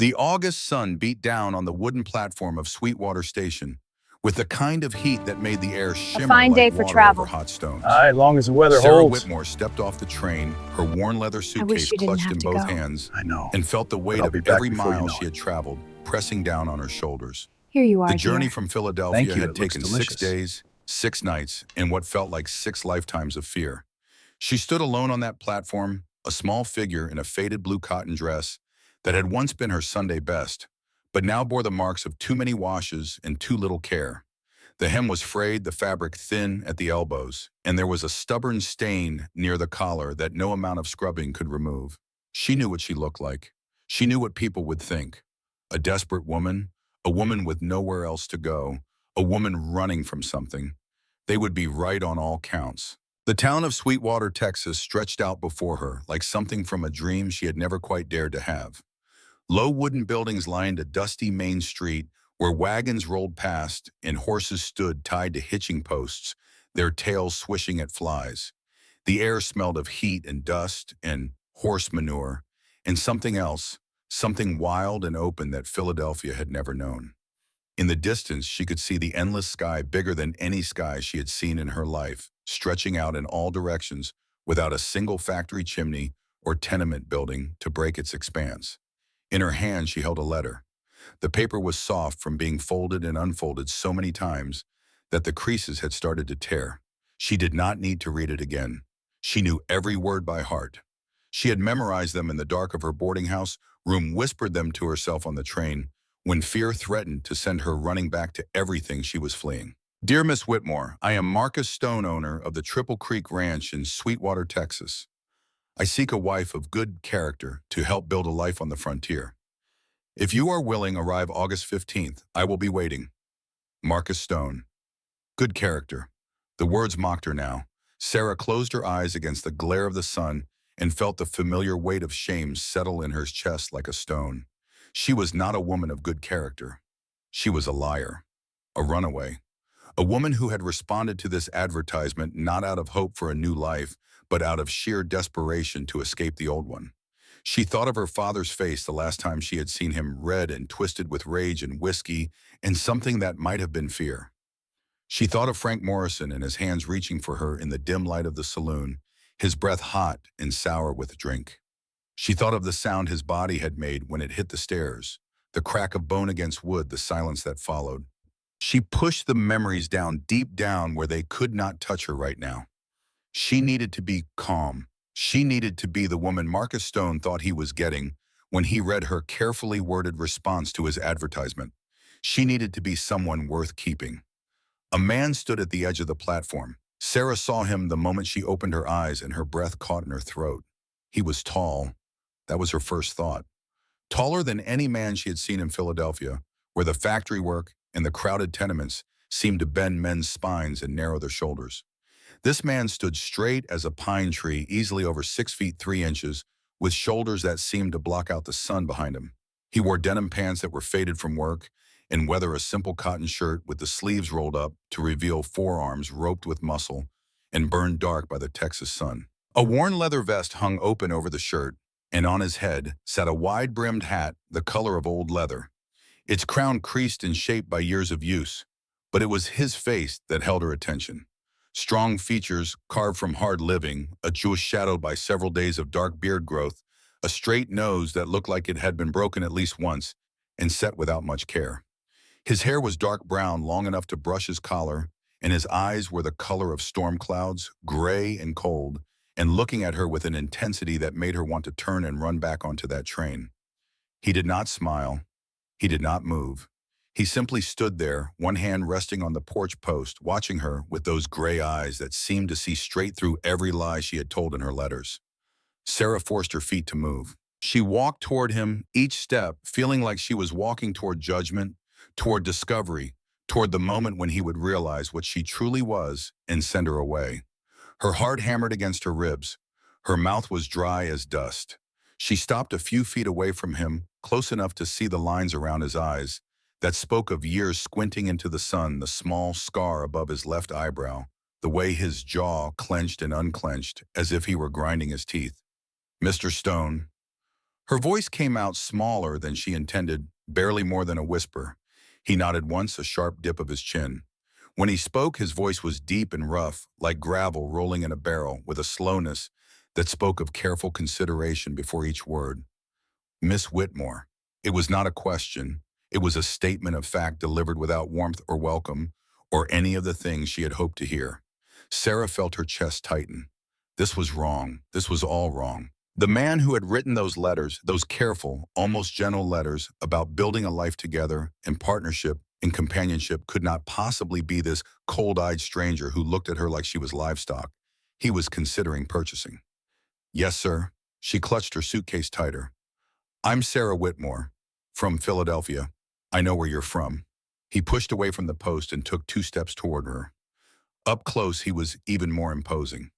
The August sun beat down on the wooden platform of Sweetwater Station with the kind of heat that made the air A shimmer fine like day for water over travel. hot stones. As long as the weather Sarah holds. Whitmore stepped off the train, her worn leather I wish suitcase you didn't clutched have in to both go. hands, I know. and felt the weight I'll of be back every before you mile know she it. had traveled pressing down on her shoulders. Here you are, The journey dear. from Thank Philadelphia you, had it looks taken 6 delicious. days, 6 nights, and what felt like 6 lifetimes of fear. She stood alone on that platform, a small figure in a faded blue cotton dress that had once been her Sunday best, but now bore the marks of too many washes and too little care. The hem was frayed, the fabric thin at the elbows, and there was a stubborn stain near the collar that no amount of scrubbing could remove. She knew what she looked like. She knew what people would think. A desperate woman, a woman with nowhere else to go, a woman running from something. They would be right on all counts. The town of Sweetwater, Texas stretched out before her like something from a dream she had never quite dared to have. Low wooden buildings lined a dusty main street where wagons rolled past and horses stood tied to hitching posts, their tails swishing at flies. The air smelled of heat and dust and horse manure and something else, something wild and open that Philadelphia had never known. In the distance, she could see the endless sky bigger than any sky she had seen in her life, stretching out in all directions without a single factory chimney or tenement building to break its expanse. In her hand, she held a letter. The paper was soft from being folded and unfolded so many times that the creases had started to tear. She did not need to read it again. She knew every word by heart. She had memorized them in the dark of her boarding house room, whispered them to herself on the train, when fear threatened to send her running back to everything she was fleeing. Dear Miss Whitmore, I am Marcus Stone, owner of the Triple Creek Ranch in Sweetwater, Texas. I seek a wife of good character to help build a life on the frontier. If you are willing, arrive August 15th. I will be waiting. Marcus Stone. Good character. The words mocked her now. Sarah closed her eyes against the glare of the sun and felt the familiar weight of shame settle in her chest like a stone. She was not a woman of good character. She was a liar, a runaway, a woman who had responded to this advertisement not out of hope for a new life, but out of sheer desperation to escape the old one. She thought of her father's face the last time she had seen him, red and twisted with rage and whiskey and something that might have been fear. She thought of Frank Morrison and his hands reaching for her in the dim light of the saloon, his breath hot and sour with drink. She thought of the sound his body had made when it hit the stairs, the crack of bone against wood, the silence that followed. She pushed the memories down, deep down where they could not touch her right now. She needed to be calm. She needed to be the woman Marcus Stone thought he was getting when he read her carefully worded response to his advertisement. She needed to be someone worth keeping. A man stood at the edge of the platform. Sarah saw him the moment she opened her eyes and her breath caught in her throat. He was tall. That was her first thought. Taller than any man she had seen in Philadelphia, where the factory work and the crowded tenements seemed to bend men's spines and narrow their shoulders. This man stood straight as a pine tree, easily over 6 feet 3 inches, with shoulders that seemed to block out the sun behind him. He wore denim pants that were faded from work, and whether a simple cotton shirt with the sleeves rolled up to reveal forearms roped with muscle and burned dark by the Texas sun. A worn leather vest hung open over the shirt, and on his head sat a wide-brimmed hat the color of old leather, its crown creased and shaped by years of use. But it was his face that held her attention. Strong features carved from hard living, a jaw shadowed by several days of dark beard growth, a straight nose that looked like it had been broken at least once and set without much care. His hair was dark brown, long enough to brush his collar, and his eyes were the color of storm clouds, gray and cold, and looking at her with an intensity that made her want to turn and run back onto that train. He did not smile. He did not move. He simply stood there, one hand resting on the porch post, watching her with those gray eyes that seemed to see straight through every lie she had told in her letters. Sarah forced her feet to move. She walked toward him, each step feeling like she was walking toward judgment, toward discovery, toward the moment when he would realize what she truly was and send her away. Her heart hammered against her ribs. Her mouth was dry as dust. She stopped a few feet away from him, close enough to see the lines around his eyes that spoke of years squinting into the sun, the small scar above his left eyebrow, the way his jaw clenched and unclenched as if he were grinding his teeth. Mr. Stone, Her voice came out smaller than she intended, barely more than a whisper. He nodded once, a sharp dip of his chin. When he spoke, his voice was deep and rough, like gravel rolling in a barrel, with a slowness that spoke of careful consideration before each word. Miss Whitmore. It was not a question. It was a statement of fact delivered without warmth or welcome, or any of the things she had hoped to hear. Sarah felt her chest tighten. This was wrong. This was all wrong. The man who had written those letters, those careful, almost gentle letters about building a life together in partnership and companionship, could not possibly be this cold-eyed stranger who looked at her like she was livestock. He was considering purchasing. Yes, sir. She clutched her suitcase tighter. I'm Sarah Whitmore, from Philadelphia. I know where you're from. He pushed away from the post and took 2 steps toward her. Up close, he was even more imposing.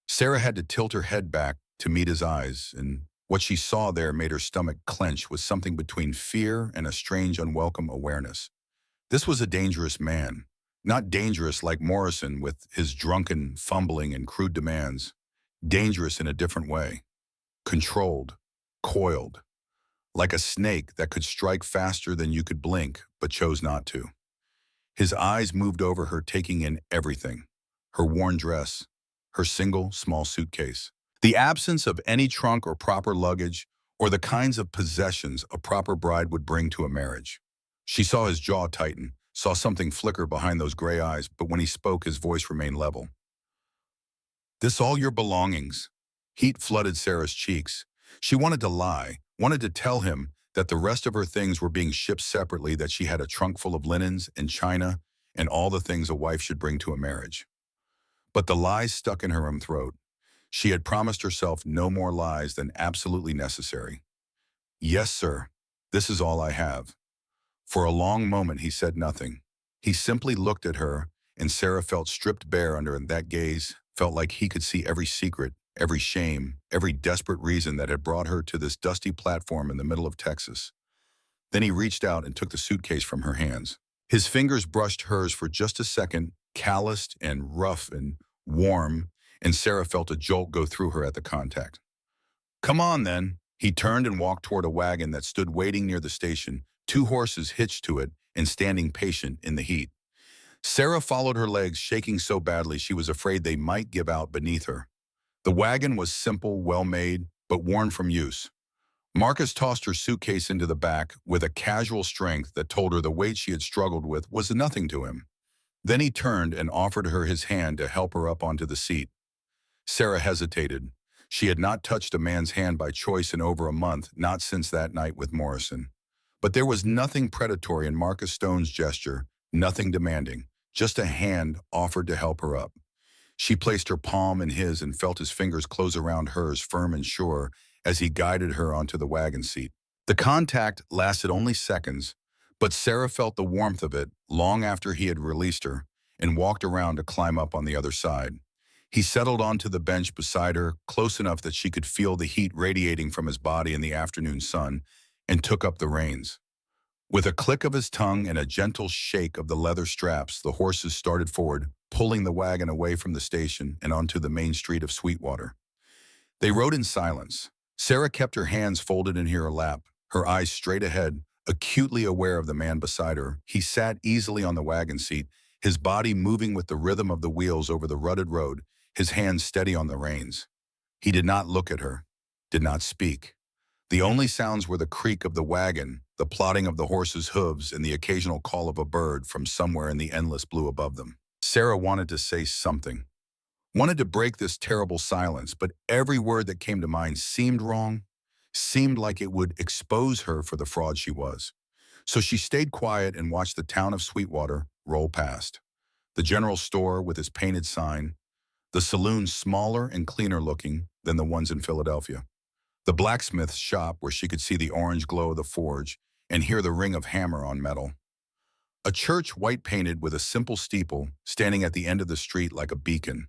Sarah had to tilt her head back to meet his eyes, and what she saw there made her stomach clench with something between fear and a strange, unwelcome awareness. This was a dangerous man. Not dangerous like Morrison with his drunken fumbling and crude demands. Dangerous in a different way. Controlled. Coiled. Like a snake that could strike faster than you could blink, but chose not to. His eyes moved over her, taking in everything. Her worn dress. Her single, small suitcase. The absence of any trunk or proper luggage, or the kinds of possessions a proper bride would bring to a marriage. She saw his jaw tighten, saw something flicker behind those gray eyes, but when he spoke, his voice remained level. This all your belongings? Heat flooded Sarah's cheeks. She wanted to lie, wanted to tell him that the rest of her things were being shipped separately, that she had a trunk full of linens and china and all the things a wife should bring to a marriage. But the lies stuck in her own throat. She had promised herself no more lies than absolutely necessary. Yes, sir. This is all I have. For a long moment he said nothing. He simply looked at her, and Sarah felt stripped bare under that gaze, felt like he could see every secret, every shame, every desperate reason that had brought her to this dusty platform in the middle of Texas. Then he reached out and took the suitcase from her hands. His fingers brushed hers for just a second, calloused and rough and warm, and Sarah felt a jolt go through her at the contact. Come on, then. He turned and walked toward a wagon that stood waiting near the station, 2 horses hitched to it and standing patient in the heat. Sarah followed her legs, shaking so badly she was afraid they might give out beneath her. The wagon was simple, well-made, but worn from use. Marcus tossed her suitcase into the back with a casual strength that told her the weight she had struggled with was nothing to him. Then he turned and offered her his hand to help her up onto the seat. Sarah hesitated. She had not touched a man's hand by choice in over a month, not since that night with Morrison. But there was nothing predatory in Marcus Stone's gesture, nothing demanding, just a hand offered to help her up. She placed her palm in his and felt his fingers close around hers, firm and sure, as he guided her onto the wagon seat. The contact lasted only seconds, but Sarah felt the warmth of it long after he had released her and walked around to climb up on the other side. He settled onto the bench beside her, close enough that she could feel the heat radiating from his body in the afternoon sun, and took up the reins. With a click of his tongue and a gentle shake of the leather straps, the horses started forward, pulling the wagon away from the station and onto the main street of Sweetwater. They rode in silence. Sarah kept her hands folded in her lap, her eyes straight ahead, acutely aware of the man beside her. He sat easily on the wagon seat, his body moving with the rhythm of the wheels over the rutted road, his hands steady on the reins. He did not look at her, did not speak. The only sounds were the creak of the wagon, the plodding of the horses' hooves, and the occasional call of a bird from somewhere in the endless blue above them. Sarah wanted to say something, wanted to break this terrible silence, but every word that came to mind seemed wrong, seemed like it would expose her for the fraud she was. So she stayed quiet and watched the town of Sweetwater roll past. The general store with its painted sign, the saloon smaller and cleaner looking than the ones in Philadelphia, the blacksmith's shop where she could see the orange glow of the forge and hear the ring of hammer on metal, a church white-painted with a simple steeple standing at the end of the street like a beacon.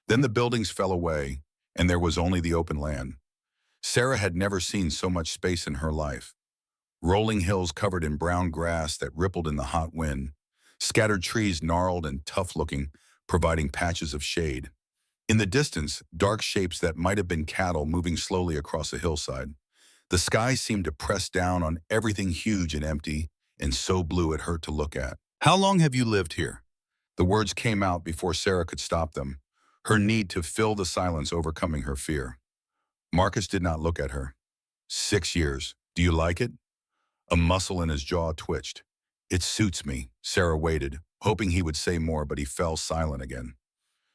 Then the buildings fell away, and there was only the open land. Sarah had never seen so much space in her life. Rolling hills covered in brown grass that rippled in the hot wind, scattered trees gnarled and tough-looking, providing patches of shade. In the distance, dark shapes that might have been cattle moving slowly across a hillside. The sky seemed to press down on everything huge and empty, and so blue it hurt to look at. How long have you lived here? The words came out before Sarah could stop them, her need to fill the silence overcoming her fear. Marcus did not look at her. 6 years. Do you like it? A muscle in his jaw twitched. It suits me. Sarah waited, hoping he would say more, but he fell silent again.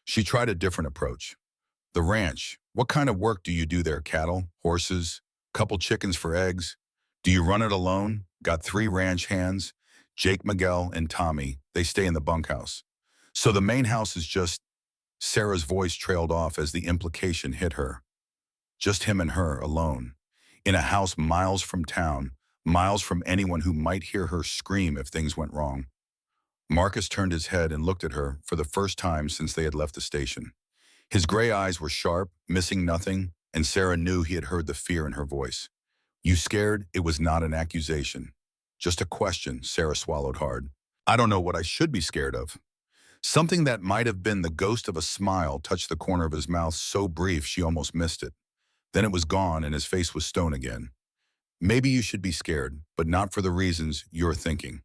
She tried a different approach. The ranch. What kind of work do you do there? Cattle? Horses? Couple chickens for eggs? Do you run it alone? Got 3 ranch hands? Jake, Miguel, and Tommy. They stay in the bunkhouse. So the main house is just... Sarah's voice trailed off as the implication hit her. Just him and her, alone. In a house miles from town, miles from anyone who might hear her scream if things went wrong. Marcus turned his head and looked at her for the first time since they had left the station. His gray eyes were sharp, missing nothing, and Sarah knew he had heard the fear in her voice. You scared? It was not an accusation. Just a question, Sarah swallowed hard. I don't know what I should be scared of. Something that might have been the ghost of a smile touched the corner of his mouth so brief she almost missed it. Then it was gone and his face was stone again. Maybe you should be scared, but not for the reasons you're thinking.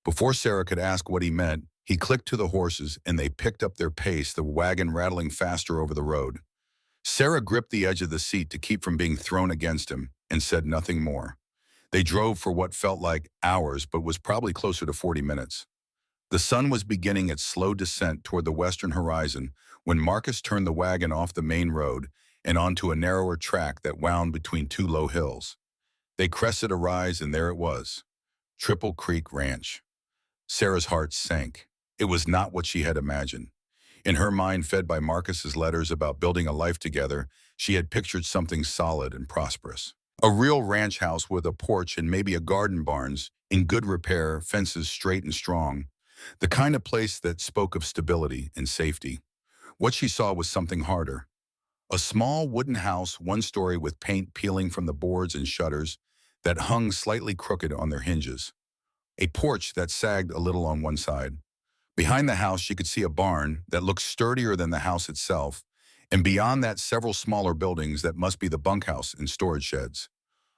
Before Sarah could ask what he meant, he clicked to the horses and they picked up their pace, the wagon rattling faster over the road. Sarah gripped the edge of the seat to keep from being thrown against him and said nothing more. They drove for what felt like hours, but was probably closer to 40 minutes. The sun was beginning its slow descent toward the western horizon when Marcus turned the wagon off the main road and onto a narrower track that wound between 2 low hills. They crested a rise and there it was, Triple Creek Ranch. Sarah's heart sank. It was not what she had imagined. In her mind, fed by Marcus's letters about building a life together, she had pictured something solid and prosperous. A real ranch house with a porch and maybe a garden barns, in good repair, fences straight and strong. The kind of place that spoke of stability and safety. What she saw was something harder. A small wooden house, 1 story with paint peeling from the boards and shutters that hung slightly crooked on their hinges. A porch that sagged a little on one side. Behind the house, she could see a barn that looked sturdier than the house itself, and beyond that, several smaller buildings that must be the bunkhouse and storage sheds.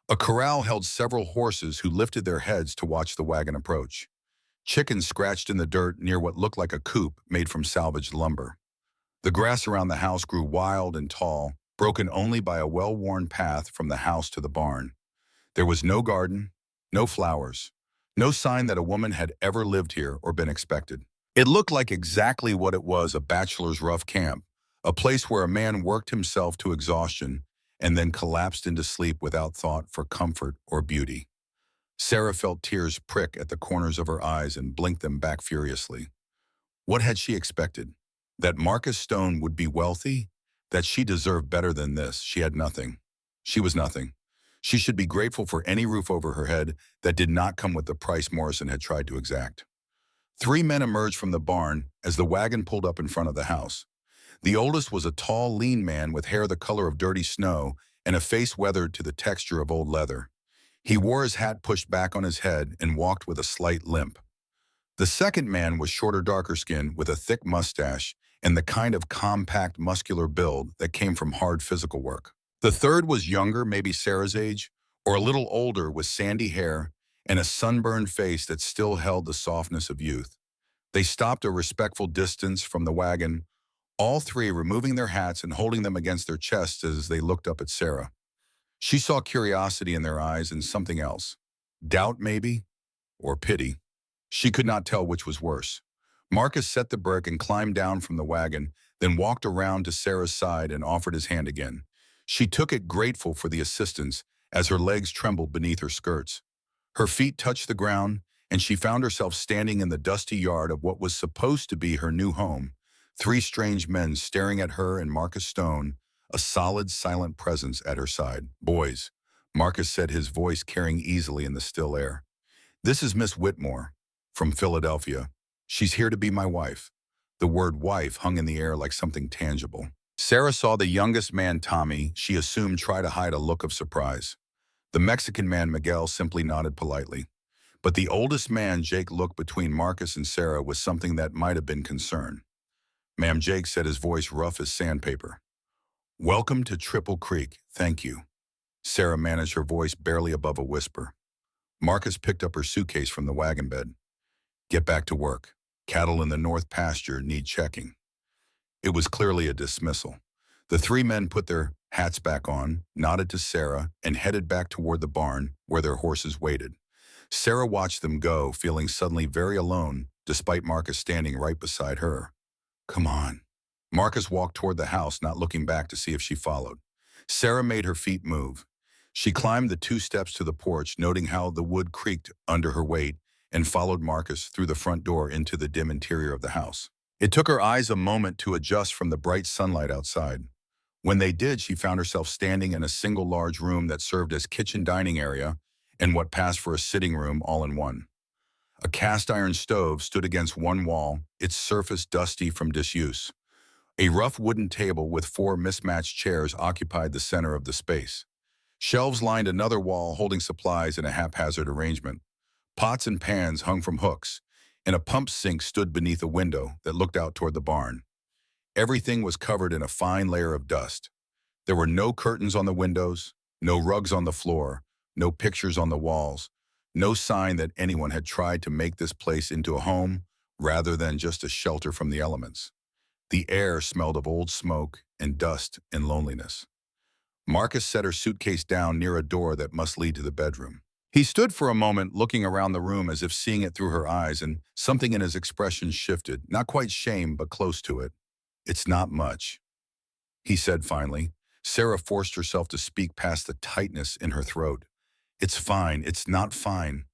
A corral held several horses who lifted their heads to watch the wagon approach. Chickens scratched in the dirt near what looked like a coop made from salvaged lumber. The grass around the house grew wild and tall, broken only by a well-worn path from the house to the barn. There was no garden, no flowers, no sign that a woman had ever lived here or been expected. It looked like exactly what it was, a bachelor's rough camp, a place where a man worked himself to exhaustion and then collapsed into sleep without thought for comfort or beauty. Sarah felt tears prick at the corners of her eyes and blinked them back furiously. What had she expected? That Marcus Stone would be wealthy? That she deserved better than this? She had nothing. She was nothing. She should be grateful for any roof over her head that did not come with the price Morrison had tried to exact. 3 men emerged from the barn as the wagon pulled up in front of the house. The oldest was a tall, lean man with hair the color of dirty snow and a face weathered to the texture of old leather. He wore his hat pushed back on his head and walked with a slight limp. The second man was shorter, darker skinned with a thick mustache and the kind of compact, muscular build that came from hard physical work. The third was younger, maybe Sarah's age, or a little older with sandy hair and a sunburned face that still held the softness of youth. They stopped a respectful distance from the wagon, all 3 removing their hats and holding them against their chests as they looked up at Sarah. She saw curiosity in their eyes and something else. Doubt, maybe? Or pity. She could not tell which was worse. Marcus set the brake and climbed down from the wagon, then walked around to Sarah's side and offered his hand again. She took it, grateful for the assistance, as her legs trembled beneath her skirts. Her feet touched the ground, and she found herself standing in the dusty yard of what was supposed to be her new home. 3 strange men staring at her and Marcus Stone, a solid, silent presence at her side. Boys, Marcus said, his voice carrying easily in the still air. This is Miss Whitmore, from Philadelphia. She's here to be my wife. The word wife hung in the air like something tangible. Sarah saw the youngest man, Tommy, she assumed try to hide a look of surprise. The Mexican man, Miguel, simply nodded politely. But the oldest man, Jake, looked between Marcus and Sarah with something that might have been concern. Ma'am, Jake said, his voice rough as sandpaper. Welcome to Triple Creek, thank you. Sarah managed her voice barely above a whisper. Marcus picked up her suitcase from the wagon bed. Get back to work. Cattle in the north pasture need checking. It was clearly a dismissal. The three men put their hats back on, nodded to Sarah, and headed back toward the barn where their horses waited. Sarah watched them go, feeling suddenly very alone, despite Marcus standing right beside her. Come on. Marcus walked toward the house, not looking back to see if she followed. Sarah made her feet move. She climbed the 2 steps to the porch, noting how the wood creaked under her weight, and followed Marcus through the front door into the dim interior of the house. It took her eyes a moment to adjust from the bright sunlight outside. When they did, she found herself standing in a single large room that served as kitchen dining area and what passed for a sitting room all in one. A cast iron stove stood against one wall, its surface dusty from disuse. A rough wooden table with 4 mismatched chairs occupied the center of the space. Shelves lined another wall holding supplies in a haphazard arrangement. Pots and pans hung from hooks, and a pump sink stood beneath a window that looked out toward the barn. Everything was covered in a fine layer of dust. There were no curtains on the windows, no rugs on the floor, no pictures on the walls, no sign that anyone had tried to make this place into a home rather than just a shelter from the elements. The air smelled of old smoke and dust and loneliness. Marcus set her suitcase down near a door that must lead to the bedroom. He stood for a moment looking around the room as if seeing it through her eyes, and something in his expression shifted, not quite shame, but close to it. It's not much, he said finally. Sarah forced herself to speak past the tightness in her throat. It's fine, it's not fine.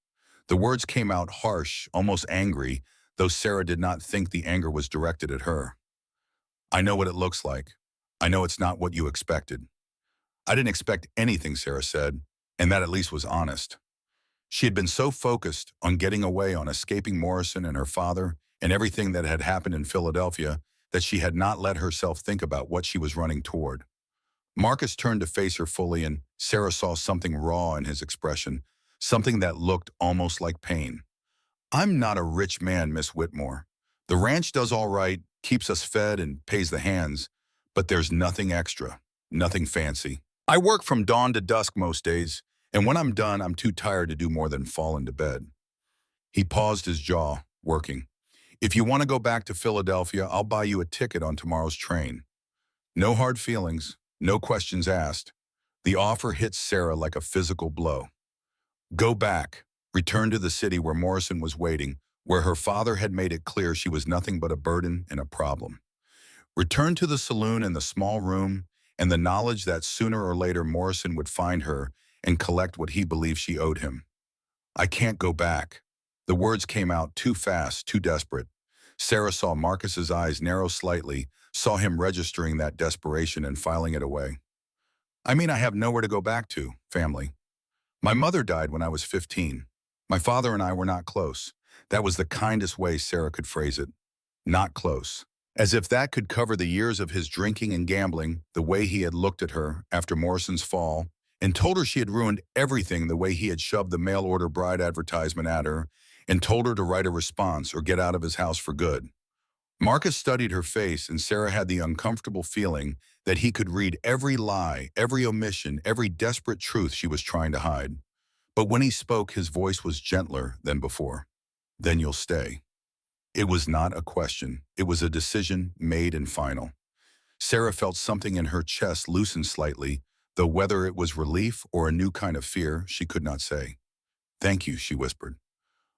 The words came out harsh, almost angry, though Sarah did not think the anger was directed at her. I know what it looks like. I know it's not what you expected. I didn't expect anything, Sarah said, and that at least was honest. She had been so focused on getting away, on escaping Morrison and her father and everything that had happened in Philadelphia, that she had not let herself think about what she was running toward. Marcus turned to face her fully, and Sarah saw something raw in his expression, something that looked almost like pain. I'm not a rich man, Miss Whitmore. The ranch does all right, keeps us fed and pays the hands, but there's nothing extra, nothing fancy. I work from dawn to dusk most days, and when I'm done, I'm too tired to do more than fall into bed. He paused, his jaw working. If you want to go back to Philadelphia, I'll buy you a ticket on tomorrow's train. No hard feelings, no questions asked. The offer hit Sarah like a physical blow. Go back, return to the city where Morrison was waiting, where her father had made it clear she was nothing but a burden and a problem. Return to the saloon and the small room, and the knowledge that sooner or later Morrison would find her and collect what he believed she owed him. I can't go back. The words came out too fast, too desperate. Sarah saw Marcus's eyes narrow slightly, saw him registering that desperation and filing it away. I mean, I have nowhere to go back to, family. My mother died when I was 15. My father and I were not close. That was the kindest way Sarah could phrase it. Not close. As if that could cover the years of his drinking and gambling, the way he had looked at her after Morrison's fall, and told her she had ruined everything, the way he had shoved the mail-order bride advertisement at her and told her to write a response or get out of his house for good. Marcus studied her face, and Sarah had the uncomfortable feeling that he could read every lie, every omission, every desperate truth she was trying to hide. But when he spoke, his voice was gentler than before. Then you'll stay. It was not a question. It was a decision made and final. Sarah felt something in her chest loosen slightly, though whether it was relief or a new kind of fear, she could not say. Thank you, she whispered.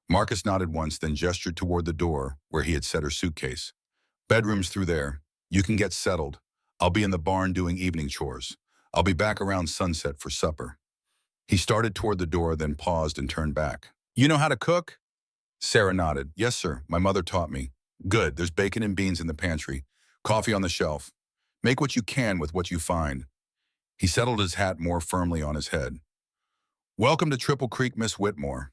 Marcus nodded once, then gestured toward the door where he had set her suitcase. Bedroom's through there. You can get settled. I'll be in the barn doing evening chores. I'll be back around sunset for supper. He started toward the door, then paused and turned back. You know how to cook? Sarah nodded. Yes, sir. My mother taught me. Good. There's bacon and beans in the pantry. Coffee on the shelf. Make what you can with what you find. He settled his hat more firmly on his head. Welcome to Triple Creek, Miss Whitmore.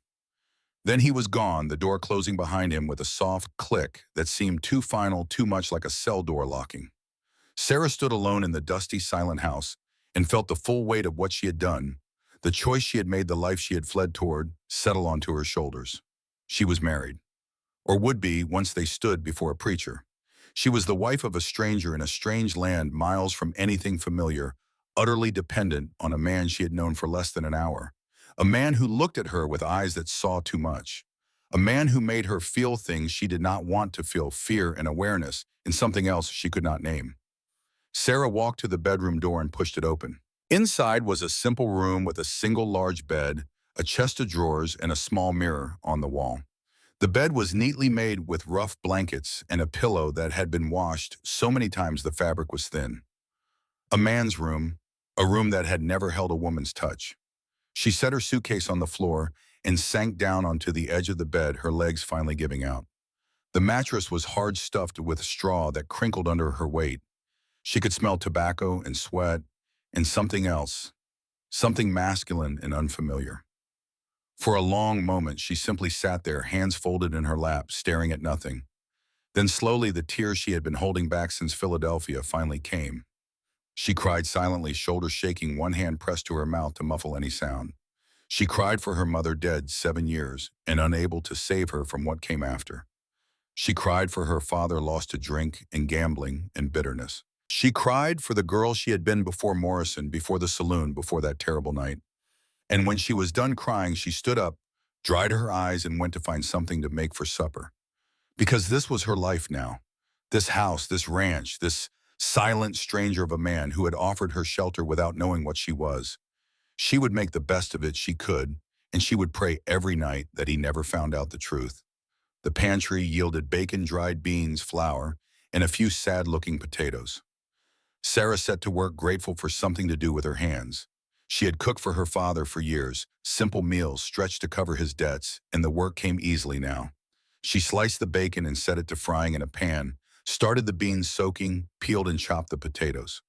Then he was gone, the door closing behind him with a soft click that seemed too final, too much like a cell door locking. Sarah stood alone in the dusty, silent house and felt the full weight of what she had done, the choice she had made, the life she had fled toward, settle onto her shoulders. She was married, or would be once they stood before a preacher. She was the wife of a stranger in a strange land, miles from anything familiar, utterly dependent on a man she had known for less than an hour. A man who looked at her with eyes that saw too much. A man who made her feel things she did not want to feel, fear and awareness, in something else she could not name. Sarah walked to the bedroom door and pushed it open. Inside was a simple room with a single large bed, a chest of drawers, and a small mirror on the wall. The bed was neatly made with rough blankets and a pillow that had been washed so many times the fabric was thin. A man's room, a room that had never held a woman's touch. She set her suitcase on the floor and sank down onto the edge of the bed, her legs finally giving out. The mattress was hard stuffed with straw that crinkled under her weight. She could smell tobacco and sweat and something else, something masculine and unfamiliar. For a long moment, she simply sat there, hands folded in her lap, staring at nothing. Then slowly, the tears she had been holding back since Philadelphia finally came. She cried silently, shoulders shaking, one hand pressed to her mouth to muffle any sound. She cried for her mother, dead 7 years and unable to save her from what came after. She cried for her father, lost to drink and gambling and bitterness. She cried for the girl she had been before Morrison, before the saloon, before that terrible night. And when she was done crying, she stood up, dried her eyes, and went to find something to make for supper. Because this was her life now. This house, this ranch, this silent stranger of a man who had offered her shelter without knowing what she was. She would make the best of it she could, and she would pray every night that he never found out the truth. The pantry yielded bacon, dried beans, flour, and a few sad-looking potatoes. Sarah set to work, grateful for something to do with her hands. She had cooked for her father for years, simple meals stretched to cover his debts, and the work came easily now. She sliced the bacon and set it to frying in a pan, started the beans soaking, peeled and chopped the potatoes.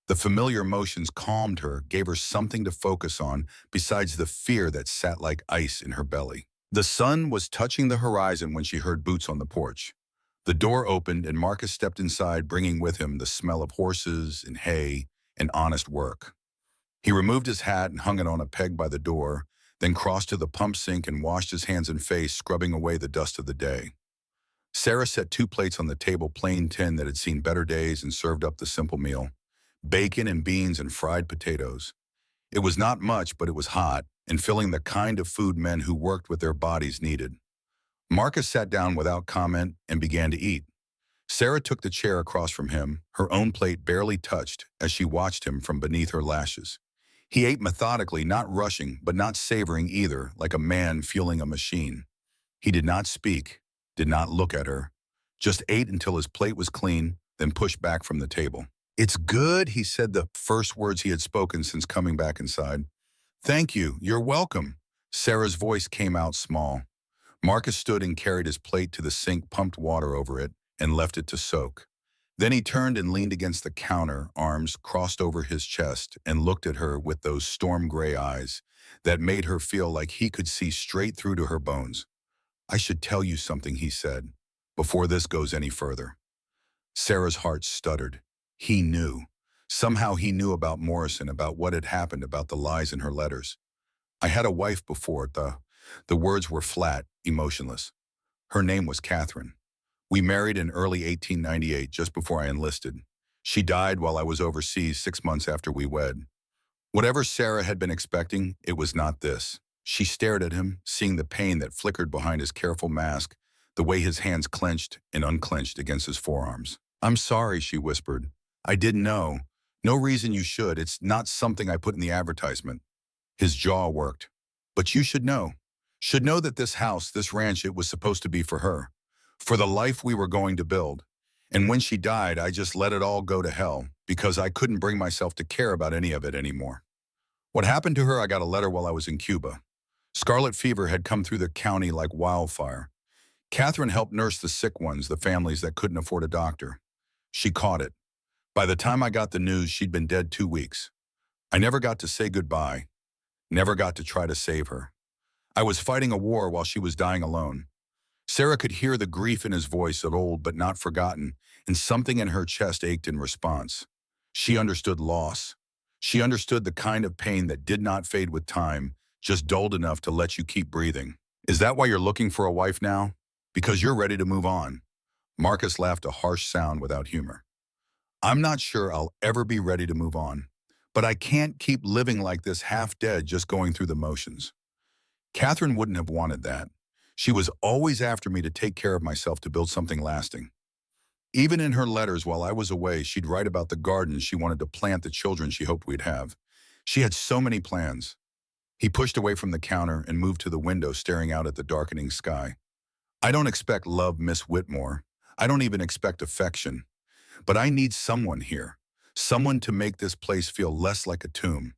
The familiar motions calmed her, gave her something to focus on besides the fear that sat like ice in her belly. The sun was touching the horizon when she heard boots on the porch. The door opened and Marcus stepped inside, bringing with him the smell of horses and hay and honest work. He removed his hat and hung it on a peg by the door, then crossed to the pump sink and washed his hands and face, scrubbing away the dust of the day. Sarah set 2 plates on the table, plain tin that had seen better days, and served up the simple meal. Bacon and beans and fried potatoes. It was not much, but it was hot and filling the kind of food men who worked with their bodies needed. Marcus sat down without comment and began to eat. Sarah took the chair across from him, her own plate barely touched, as she watched him from beneath her lashes. He ate methodically, not rushing, but not savoring either, like a man fueling a machine. He did not speak, did not look at her, just ate until his plate was clean, then pushed back from the table. "It's good," he said, the first words he had spoken since coming back inside. "Thank you, you're welcome." Sarah's voice came out small. Marcus stood and carried his plate to the sink, pumped water over it, and left it to soak. Then he turned and leaned against the counter, arms crossed over his chest, and looked at her with those storm gray eyes that made her feel like he could see straight through to her bones. "I should tell you something," he said, "before this goes any further." Sarah's heart stuttered. He knew. Somehow he knew about Morrison, about what had happened, about the lies in her letters. "I had a wife before." The words were flat, emotionless. "Her name was Catherine. We married in early 1898, just before I enlisted. She died while I was overseas 6 months after we wed." Whatever Sarah had been expecting, it was not this. She stared at him, seeing the pain that flickered behind his careful mask, the way his hands clenched and unclenched against his forearms. "I'm sorry," she whispered. "I didn't know. No reason you should. It's not something I put in the advertisement." His jaw worked. "But you should know. Should know that this house, this ranch, it was supposed to be for her. For the life we were going to build. And when she died, I just let it all go to hell because I couldn't bring myself to care about any of it anymore. What happened to her, I got a letter while I was in Cuba. Scarlet fever had come through the county like wildfire. Catherine helped nurse the sick ones, the families that couldn't afford a doctor. She caught it. By the time I got the news, she'd been dead 2 weeks. I never got to say goodbye, never got to try to save her. I was fighting a war while she was dying alone." Sarah could hear the grief in his voice, old but not forgotten, and something in her chest ached in response. She understood loss. She understood the kind of pain that did not fade with time, just dulled enough to let you keep breathing. "Is that why you're looking for a wife now? Because you're ready to move on?" Marcus laughed, a harsh sound without humor. "I'm not sure I'll ever be ready to move on. but I can't keep living like this half dead just going through the motions. Catherine wouldn't have wanted that. She was always after me to take care of myself to build something lasting. Even in her letters while I was away, she'd write about the gardens she wanted to plant, the children she hoped we'd have. She had so many plans. He pushed away from the counter and moved to the window, staring out at the darkening sky. I don't expect love, Miss Whitmore. I don't even expect affection. But I need someone here. Someone to make this place feel less like a tomb.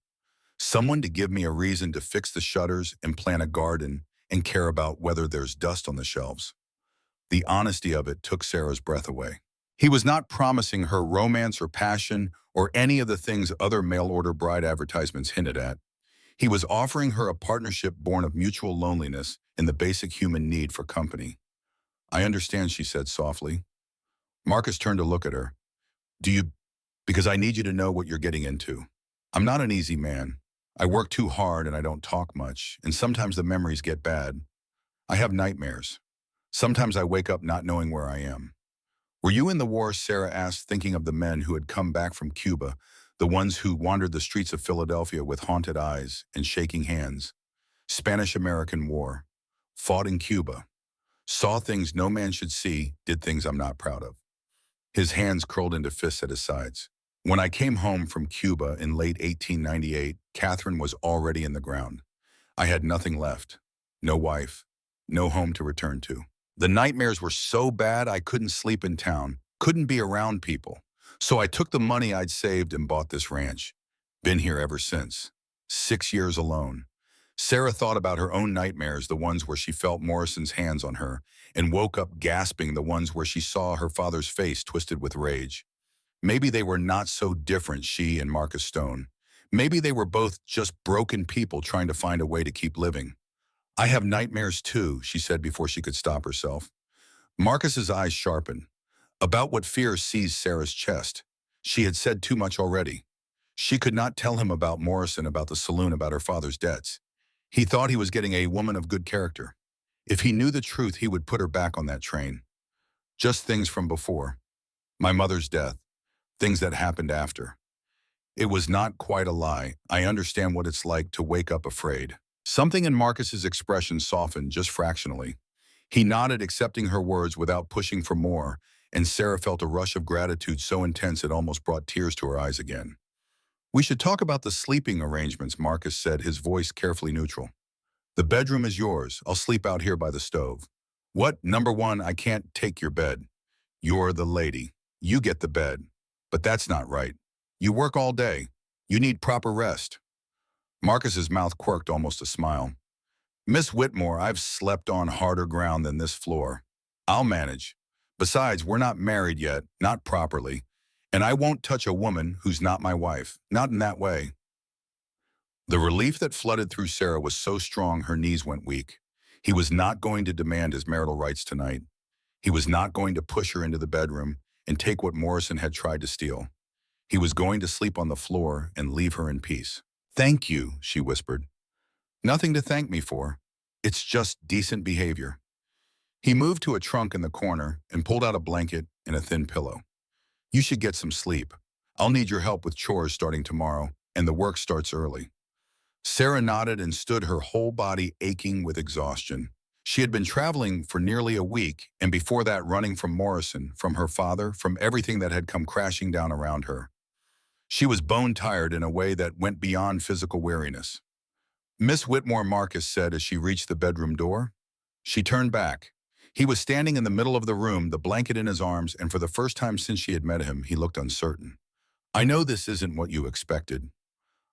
Someone to give me a reason to fix the shutters and plant a garden and care about whether there's dust on the shelves. The honesty of it took Sarah's breath away. He was not promising her romance or passion or any of the things other mail-order bride advertisements hinted at. He was offering her a partnership born of mutual loneliness and the basic human need for company. I understand, she said softly. Marcus turned to look at her. Do you? Because I need you to know what you're getting into. I'm not an easy man. I work too hard and I don't talk much, and sometimes the memories get bad. I have nightmares. Sometimes I wake up not knowing where I am. Were you in the war? Sarah asked, thinking of the men who had come back from Cuba, the ones who wandered the streets of Philadelphia with haunted eyes and shaking hands. Spanish-American War. Fought in Cuba. Saw things no man should see, did things I'm not proud of. His hands curled into fists at his sides. When I came home from Cuba in late 1898, Catherine was already in the ground. I had nothing left. No wife. No home to return to. The nightmares were so bad I couldn't sleep in town, couldn't be around people. So I took the money I'd saved and bought this ranch. Been here ever since. 6 years alone. Sarah thought about her own nightmares, the ones where she felt Morrison's hands on her, and woke up gasping, the ones where she saw her father's face twisted with rage. Maybe they were not so different, she and Marcus Stone. Maybe they were both just broken people trying to find a way to keep living. I have nightmares too, she said before she could stop herself. Marcus's eyes sharpened. About what fear seized Sarah's chest. She had said too much already. She could not tell him about Morrison, about the saloon, about her father's debts. He thought he was getting a woman of good character. If he knew the truth, he would put her back on that train. Just things from before. My mother's death. Things that happened after. It was not quite a lie. I understand what it's like to wake up afraid. Something in Marcus's expression softened just fractionally. He nodded, accepting her words without pushing for more, and Sarah felt a rush of gratitude so intense it almost brought tears to her eyes again. We should talk about the sleeping arrangements, Marcus said, his voice carefully neutral. The bedroom is yours. I'll sleep out here by the stove. What? Number one, I can't take your bed. You're the lady. You get the bed. But that's not right. You work all day. You need proper rest. Marcus's mouth quirked almost a smile. Miss Whitmore, I've slept on harder ground than this floor. I'll manage. Besides, we're not married yet, not properly. And I won't touch a woman who's not my wife, not in that way. The relief that flooded through Sarah was so strong her knees went weak. He was not going to demand his marital rights tonight. He was not going to push her into the bedroom and take what Morrison had tried to steal. He was going to sleep on the floor and leave her in peace. Thank you, she whispered. Nothing to thank me for. It's just decent behavior. He moved to a trunk in the corner and pulled out a blanket and a thin pillow. You should get some sleep. I'll need your help with chores starting tomorrow, and the work starts early. Sarah nodded and stood, her whole body aching with exhaustion. She had been traveling for nearly a week, and before that running from Morrison, from her father, from everything that had come crashing down around her. She was bone-tired in a way that went beyond physical weariness. Miss Whitmore, Marcus said as she reached the bedroom door. She turned back. He was standing in the middle of the room, the blanket in his arms, and for the first time since she had met him, he looked uncertain. I know this isn't what you expected.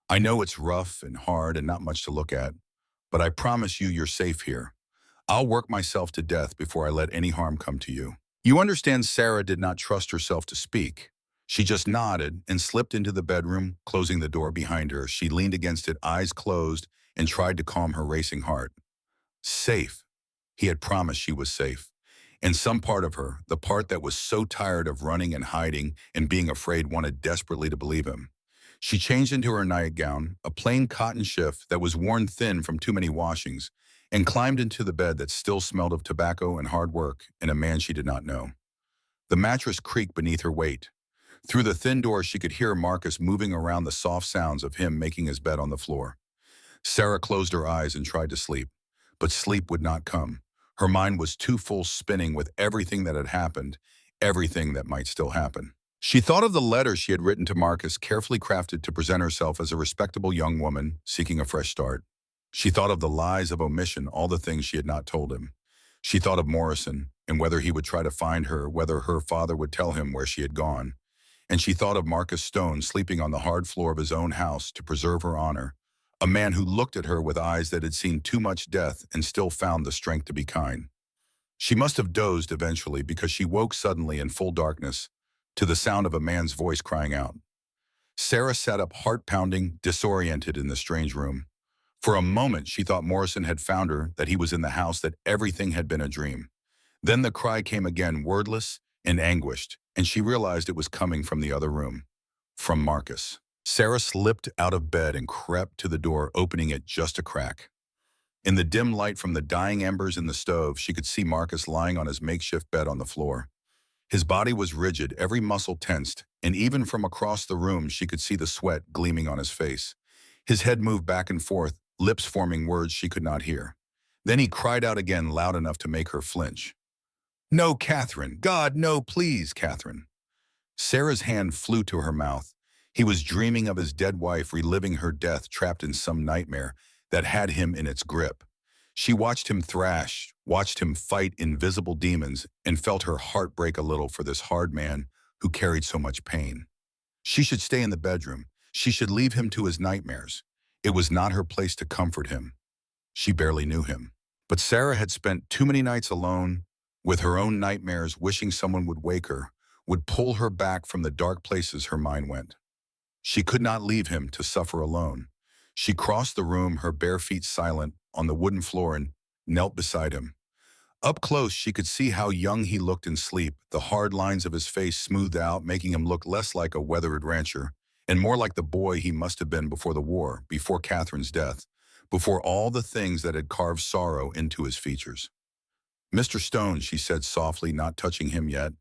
I know it's rough and hard and not much to look at, but I promise you're safe here. I'll work myself to death before I let any harm come to you. You understand, Sarah did not trust herself to speak. She just nodded and slipped into the bedroom, closing the door behind her. She leaned against it, eyes closed, and tried to calm her racing heart. Safe. He had promised she was safe. And some part of her, the part that was so tired of running and hiding and being afraid, wanted desperately to believe him. She changed into her nightgown, a plain cotton shift that was worn thin from too many washings, and climbed into the bed that still smelled of tobacco and hard work and a man she did not know. The mattress creaked beneath her weight. Through the thin door, she could hear Marcus moving around, the soft sounds of him making his bed on the floor. Sarah closed her eyes and tried to sleep, but sleep would not come. Her mind was too full, spinning with everything that had happened, everything that might still happen. She thought of the letter she had written to Marcus, carefully crafted to present herself as a respectable young woman seeking a fresh start. She thought of the lies of omission, all the things she had not told him. She thought of Morrison and whether he would try to find her, whether her father would tell him where she had gone. And she thought of Marcus Stone sleeping on the hard floor of his own house to preserve her honor, a man who looked at her with eyes that had seen too much death and still found the strength to be kind. She must have dozed eventually because she woke suddenly in full darkness to the sound of a man's voice crying out. Sarah sat up, heart pounding, disoriented in the strange room. For a moment, she thought Morrison had found her, that he was in the house, that everything had been a dream. Then the cry came again, wordless and anguished, and she realized it was coming from the other room, from Marcus. Sarah slipped out of bed and crept to the door, opening it just a crack. In the dim light from the dying embers in the stove, she could see Marcus lying on his makeshift bed on the floor. His body was rigid, every muscle tensed, and even from across the room she could see the sweat gleaming on his face. His head moved back and forth, lips forming words she could not hear. Then he cried out again, loud enough to make her flinch. "No, Catherine! God, no, please, Catherine!" Sarah's hand flew to her mouth. He was dreaming of his dead wife, reliving her death, trapped in some nightmare that had him in its grip. She watched him thrash, watched him fight invisible demons, and felt her heart break a little for this hard man who carried so much pain. She should stay in the bedroom. She should leave him to his nightmares. It was not her place to comfort him. She barely knew him. But Sarah had spent too many nights alone with her own nightmares, wishing someone would wake her, would pull her back from the dark places her mind went. She could not leave him to suffer alone. She crossed the room, her bare feet silent, on the wooden floor, and knelt beside him. Up close, she could see how young he looked in sleep, the hard lines of his face smoothed out, making him look less like a weathered rancher, and more like the boy he must have been before the war, before Catherine's death, before all the things that had carved sorrow into his features. "Mr. Stone," she said softly, not touching him yet.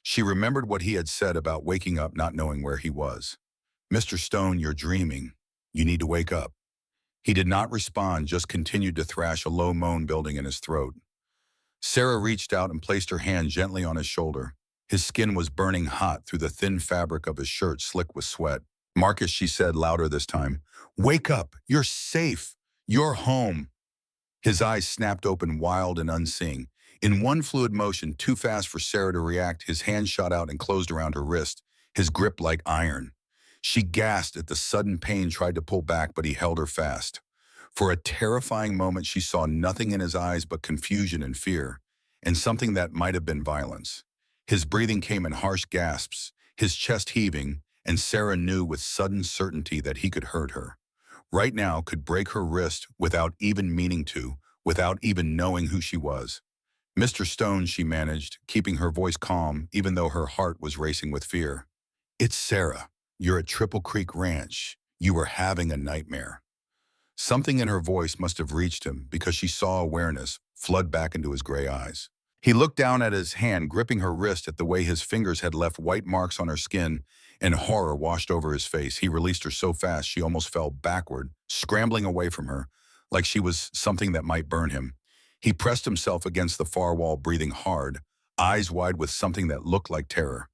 She remembered what he had said about waking up not knowing where he was. "Mr. Stone, you're dreaming. You need to wake up." He did not respond, just continued to thrash, a low moan building in his throat. Sarah reached out and placed her hand gently on his shoulder. His skin was burning hot through the thin fabric of his shirt, slick with sweat. "Marcus," she said, louder this time, "wake up. You're safe. You're home." His eyes snapped open, wild and unseeing. In one fluid motion, too fast for Sarah to react, his hand shot out and closed around her wrist, his grip like iron. She gasped at the sudden pain, tried to pull back, but he held her fast. For a terrifying moment, she saw nothing in his eyes but confusion and fear, and something that might have been violence. His breathing came in harsh gasps, his chest heaving, and Sarah knew with sudden certainty that he could hurt her. Right now, could break her wrist without even meaning to, without even knowing who she was. "Mr. Stone," she managed, keeping her voice calm, even though her heart was racing with fear. "It's Sarah. You're at Triple Creek Ranch. You were having a nightmare." Something in her voice must have reached him because she saw awareness flood back into his gray eyes. He looked down at his hand, gripping her wrist, at the way his fingers had left white marks on her skin, and horror washed over his face. He released her so fast she almost fell backward, scrambling away from her, like she was something that might burn him. He pressed himself against the far wall, breathing hard, eyes wide with something that looked like terror.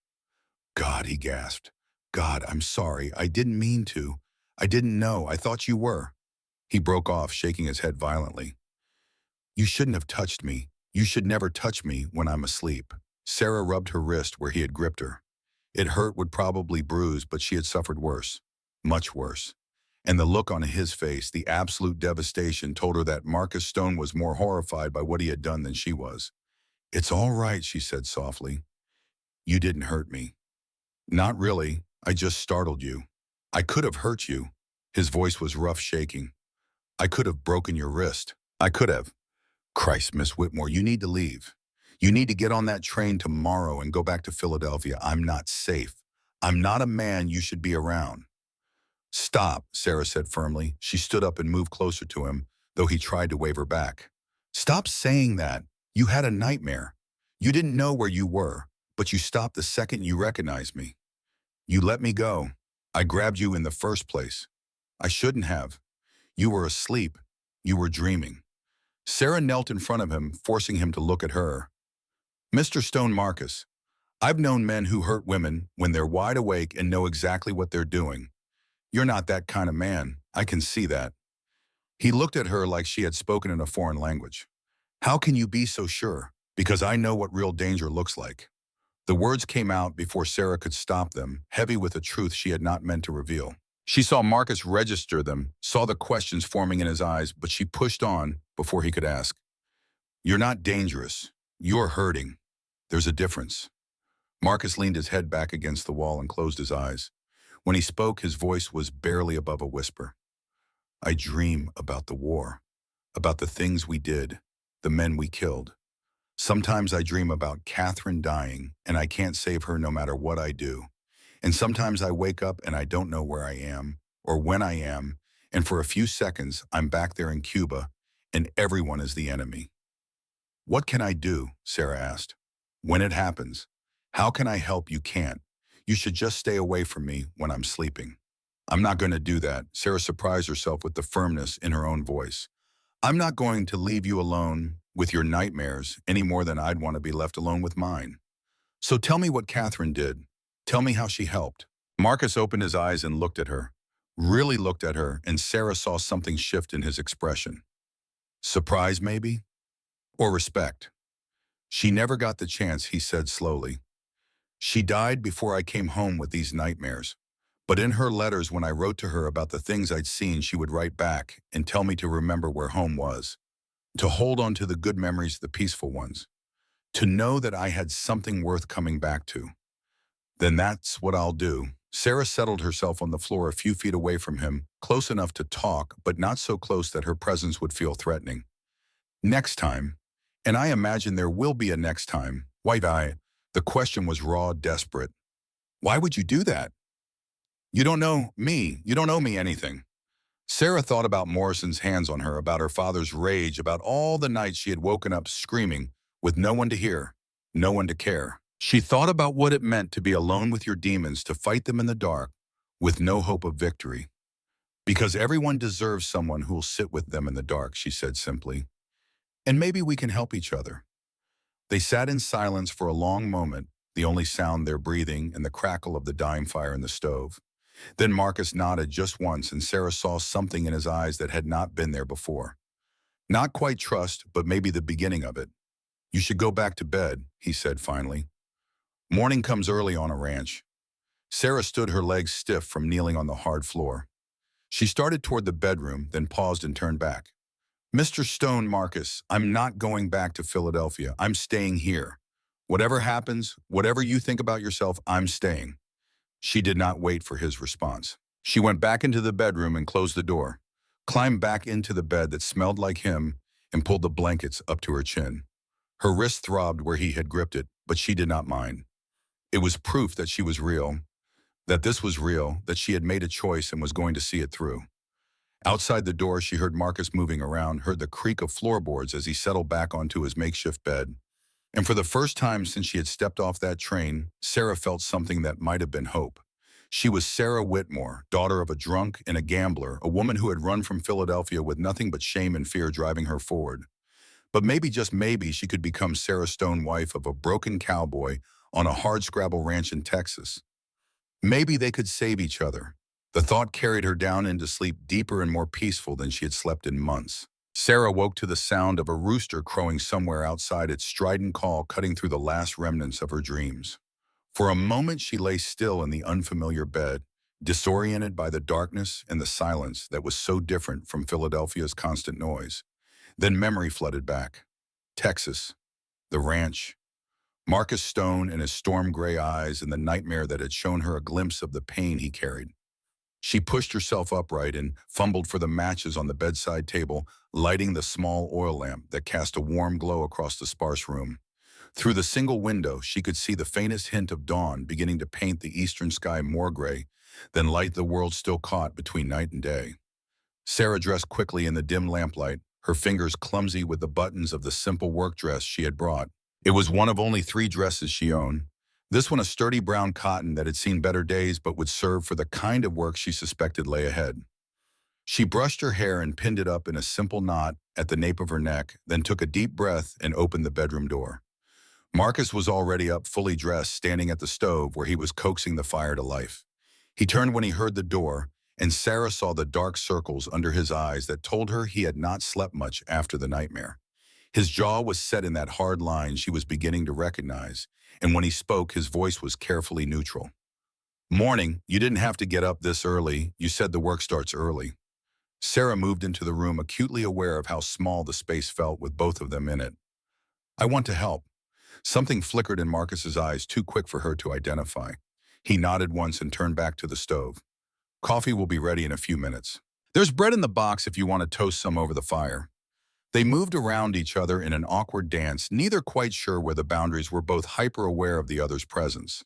"God," he gasped. "God, I'm sorry. I didn't mean to. I didn't know. I thought you were." He broke off, shaking his head violently. "You shouldn't have touched me. You should never touch me when I'm asleep." Sarah rubbed her wrist where he had gripped her. It hurt, would probably bruise, but she had suffered worse. Much worse. And the look on his face, the absolute devastation, told her that Marcus Stone was more horrified by what he had done than she was. "It's all right," she said softly. "You didn't hurt me." "Not really. I just startled you. I could have hurt you." His voice was rough, shaking. "I could have broken your wrist. I could have." "Christ, Miss Whitmore, you need to leave. You need to get on that train tomorrow and go back to Philadelphia. I'm not safe. I'm not a man you should be around." "Stop," Sarah said firmly. She stood up and moved closer to him, though he tried to wave her back. "Stop saying that. You had a nightmare. You didn't know where you were, but you stopped the second you recognized me." You let me go. I grabbed you in the first place. I shouldn't have. You were asleep. You were dreaming. Sarah knelt in front of him, forcing him to look at her. Mr. Stone Marcus, I've known men who hurt women when they're wide awake and know exactly what they're doing. You're not that kind of man. I can see that. He looked at her like she had spoken in a foreign language. How can you be so sure? Because I know what real danger looks like. The words came out before Sarah could stop them, heavy with a truth she had not meant to reveal. She saw Marcus register them, saw the questions forming in his eyes, but she pushed on before he could ask. You're not dangerous. You're hurting. There's a difference. Marcus leaned his head back against the wall and closed his eyes. When he spoke, his voice was barely above a whisper. I dream about the war, about the things we did, the men we killed. Sometimes I dream about Catherine dying, and I can't save her no matter what I do. And sometimes I wake up and I don't know where I am, or when I am, and for a few seconds I'm back there in Cuba, and everyone is the enemy. What can I do? Sarah asked. When it happens, how can I help? You can't. You should just stay away from me when I'm sleeping. I'm not going to do that. Sarah surprised herself with the firmness in her own voice. I'm not going to leave you alone with your nightmares any more than I'd want to be left alone with mine. So tell me what Catherine did. Tell me how she helped. Marcus opened his eyes and looked at her, really looked at her, and Sarah saw something shift in his expression. Surprise, maybe? Or respect? She never got the chance, he said slowly. She died before I came home with these nightmares. But in her letters, when I wrote to her about the things I'd seen, she would write back and tell me to remember where home was, to hold on to the good memories, the peaceful ones, to know that I had something worth coming back to. Then that's what I'll do. Sarah settled herself on the floor a few feet away from him, close enough to talk, but not so close that her presence would feel threatening. Next time, and I imagine there will be a next time, why? The question was raw, desperate. Why would you do that? You don't know me. You don't owe me anything. Sarah thought about Morrison's hands on her, about her father's rage, about all the nights she had woken up screaming with no one to hear, no one to care. She thought about what it meant to be alone with your demons, to fight them in the dark with no hope of victory. Because everyone deserves someone who'll sit with them in the dark, she said simply. And maybe we can help each other. They sat in silence for a long moment, the only sound their breathing and the crackle of the dying fire in the stove. Then Marcus nodded just once, and Sarah saw something in his eyes that had not been there before. Not quite trust, but maybe the beginning of it. You should go back to bed, he said finally. Morning comes early on a ranch. Sarah stood, her legs stiff from kneeling on the hard floor. She started toward the bedroom, then paused and turned back. Mr. Stone Marcus, I'm not going back to Philadelphia. I'm staying here. Whatever happens, whatever you think about yourself, I'm staying. She did not wait for his response. She went back into the bedroom and closed the door, climbed back into the bed that smelled like him, and pulled the blankets up to her chin. Her wrist throbbed where he had gripped it, but she did not mind. It was proof that she was real, that this was real, that she had made a choice and was going to see it through. Outside the door, she heard Marcus moving around, heard the creak of floorboards as he settled back onto his makeshift bed. And for the first time since she had stepped off that train, Sarah felt something that might have been hope. She was Sarah Whitmore, daughter of a drunk and a gambler, a woman who had run from Philadelphia with nothing but shame and fear driving her forward. But maybe, just maybe, she could become Sarah Stone, wife of a broken cowboy on a hardscrabble ranch in Texas. Maybe they could save each other. The thought carried her down into sleep, deeper and more peaceful than she had slept in months. Sarah woke to the sound of a rooster crowing somewhere outside, its strident call cutting through the last remnants of her dreams. For a moment she lay still in the unfamiliar bed, disoriented by the darkness and the silence that was so different from Philadelphia's constant noise. Then memory flooded back. Texas, the ranch, Marcus Stone and his storm-gray eyes, and the nightmare that had shown her a glimpse of the pain he carried. She pushed herself upright and fumbled for the matches on the bedside table, lighting the small oil lamp that cast a warm glow across the sparse room. Through the single window, she could see the faintest hint of dawn beginning to paint the eastern sky more gray than light the world still caught between night and day. Sarah dressed quickly in the dim lamplight, her fingers clumsy with the buttons of the simple work dress she had brought. It was one of only 3 dresses she owned, This one a sturdy brown cotton that had seen better days but would serve for the kind of work she suspected lay ahead. She brushed her hair and pinned it up in a simple knot at the nape of her neck, then took a deep breath and opened the bedroom door. Marcus was already up, fully dressed, standing at the stove where he was coaxing the fire to life. He turned when he heard the door, and Sarah saw the dark circles under his eyes that told her he had not slept much after the nightmare. His jaw was set in that hard line she was beginning to recognize, and when he spoke, his voice was carefully neutral. "Morning, you didn't have to get up this early. You said the work starts early." Sarah moved into the room, acutely aware of how small the space felt with both of them in it. "I want to help." Something flickered in Marcus's eyes, too quick for her to identify. He nodded once and turned back to the stove. "Coffee will be ready in a few minutes. There's bread in the box if you want to toast some over the fire." They moved around each other in an awkward dance, neither quite sure where the boundaries were, both hyper-aware of the other's presence.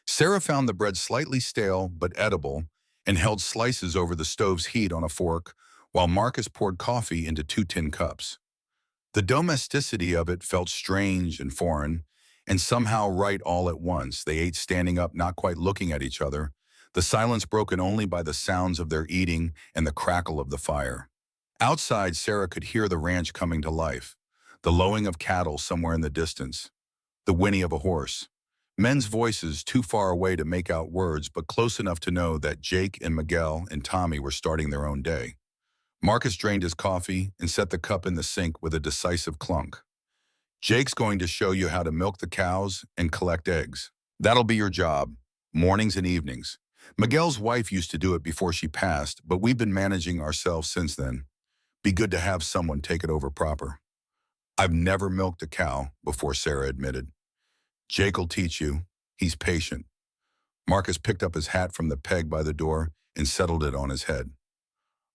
Sarah found the bread slightly stale but edible and held slices over the stove's heat on a fork, while Marcus poured coffee into 2 tin cups. The domesticity of it felt strange and foreign, and somehow right all at once. They ate standing up, not quite looking at each other, the silence broken only by the sounds of their eating and the crackle of the fire. Outside, Sarah could hear the ranch coming to life, the lowing of cattle somewhere in the distance, the whinny of a horse. Men's voices too far away to make out words, but close enough to know that Jake and Miguel and Tommy were starting their own day. Marcus drained his coffee and set the cup in the sink with a decisive clunk. "Jake's going to show you how to milk the cows and collect eggs. That'll be your job, mornings and evenings. Miguel's wife used to do it before she passed, but we've been managing ourselves since then. Be good to have someone take it over proper." "I've never milked a cow before," Sarah admitted. "Jake'll teach you. He's patient." Marcus picked up his hat from the peg by the door and settled it on his head.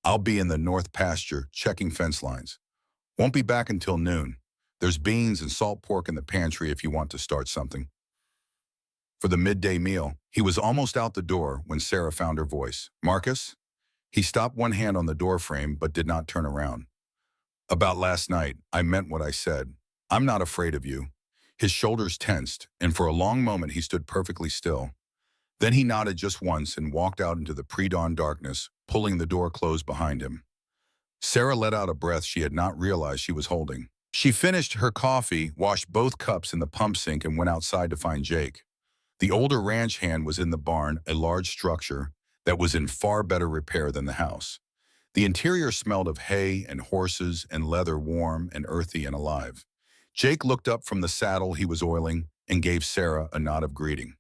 "I'll be in the north pasture checking fence lines. Won't be back until noon. There's beans and salt pork in the pantry if you want to start something." For the midday meal, he was almost out the door when Sarah found her voice. "Marcus?" He stopped, one hand on the door frame, but did not turn around. "About last night, I meant what I said. I'm not afraid of you." His shoulders tensed, and for a long moment he stood perfectly still. Then he nodded just once and walked out into the pre-dawn darkness, pulling the door closed behind him. Sarah let out a breath she had not realized she was holding. She finished her coffee, washed both cups in the pump sink, and went outside to find Jake. The older ranch hand was in the barn, a large structure that was in far better repair than the house. The interior smelled of hay and horses and leather, warm and earthy and alive. Jake looked up from the saddle he was oiling and gave Sarah a nod of greeting.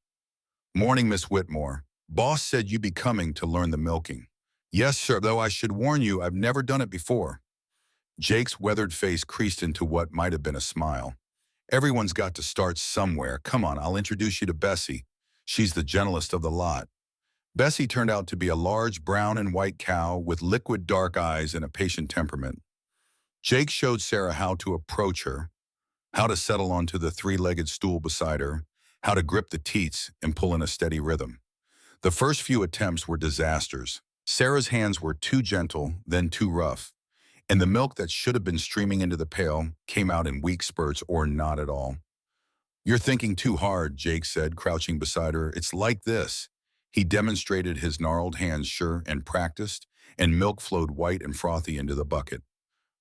"Morning, Miss Whitmore. Boss said you'd be coming to learn the milking." "Yes, sir, though I should warn you I've never done it before." Jake's weathered face creased into what might have been a smile. "Everyone's got to start somewhere. Come on, I'll introduce you to Bessie. She's the gentlest of the lot." Bessie turned out to be a large brown and white cow with liquid dark eyes and a patient temperament. Jake showed Sarah how to approach her, how to settle onto the 3-legged stool beside her, how to grip the teats and pull in a steady rhythm. The first few attempts were disasters. Sarah's hands were too gentle, then too rough, and the milk that should have been streaming into the pail came out in weak spurts or not at all. "You're thinking too hard," Jake said, crouching beside her. "It's like this." He demonstrated his gnarled hands, sure and practiced, and milk flowed white and frothy into the bucket.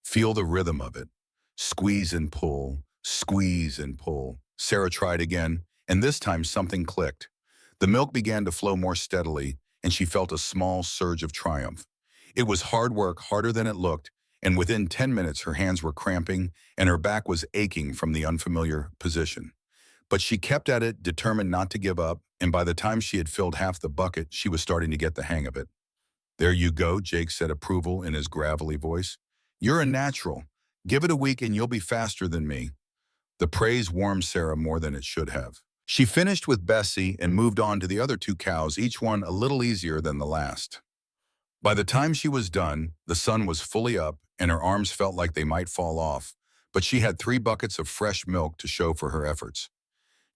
"Feel the rhythm of it. Squeeze and pull, squeeze and pull." Sarah tried again, and this time something clicked. The milk began to flow more steadily, and she felt a small surge of triumph. It was hard work, harder than it looked, and within 10 minutes her hands were cramping and her back was aching from the unfamiliar position. But she kept at it, determined not to give up, and by the time she had filled half the bucket, she was starting to get the hang of it. "There you go," Jake said, approval in his gravelly voice. "You're a natural. Give it a week and you'll be faster than me." The praise warmed Sarah more than it should have. She finished with Bessie and moved on to the other 2 cows, each one a little easier than the last. By the time she was done, the sun was fully up and her arms felt like they might fall off, but she had 3 buckets of fresh milk to show for her efforts.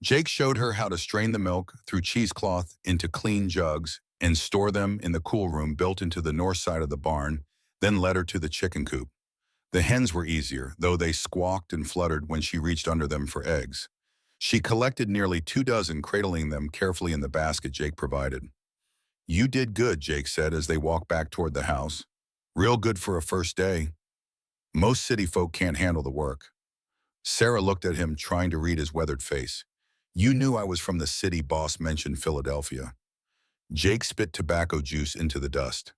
Jake showed her how to strain the milk through cheesecloth into clean jugs and store them in the cool room built into the north side of the barn, then led her to the chicken coop. The hens were easier, though they squawked and fluttered when she reached under them for eggs. She collected nearly 2 dozen, cradling them carefully in the basket Jake provided. "You did good," Jake said as they walked back toward the house. "Real good for a first day. Most city folk can't handle the work." Sarah looked at him, trying to read his weathered face. "You knew I was from the city," boss mentioned Philadelphia. Jake spit tobacco juice into the dust.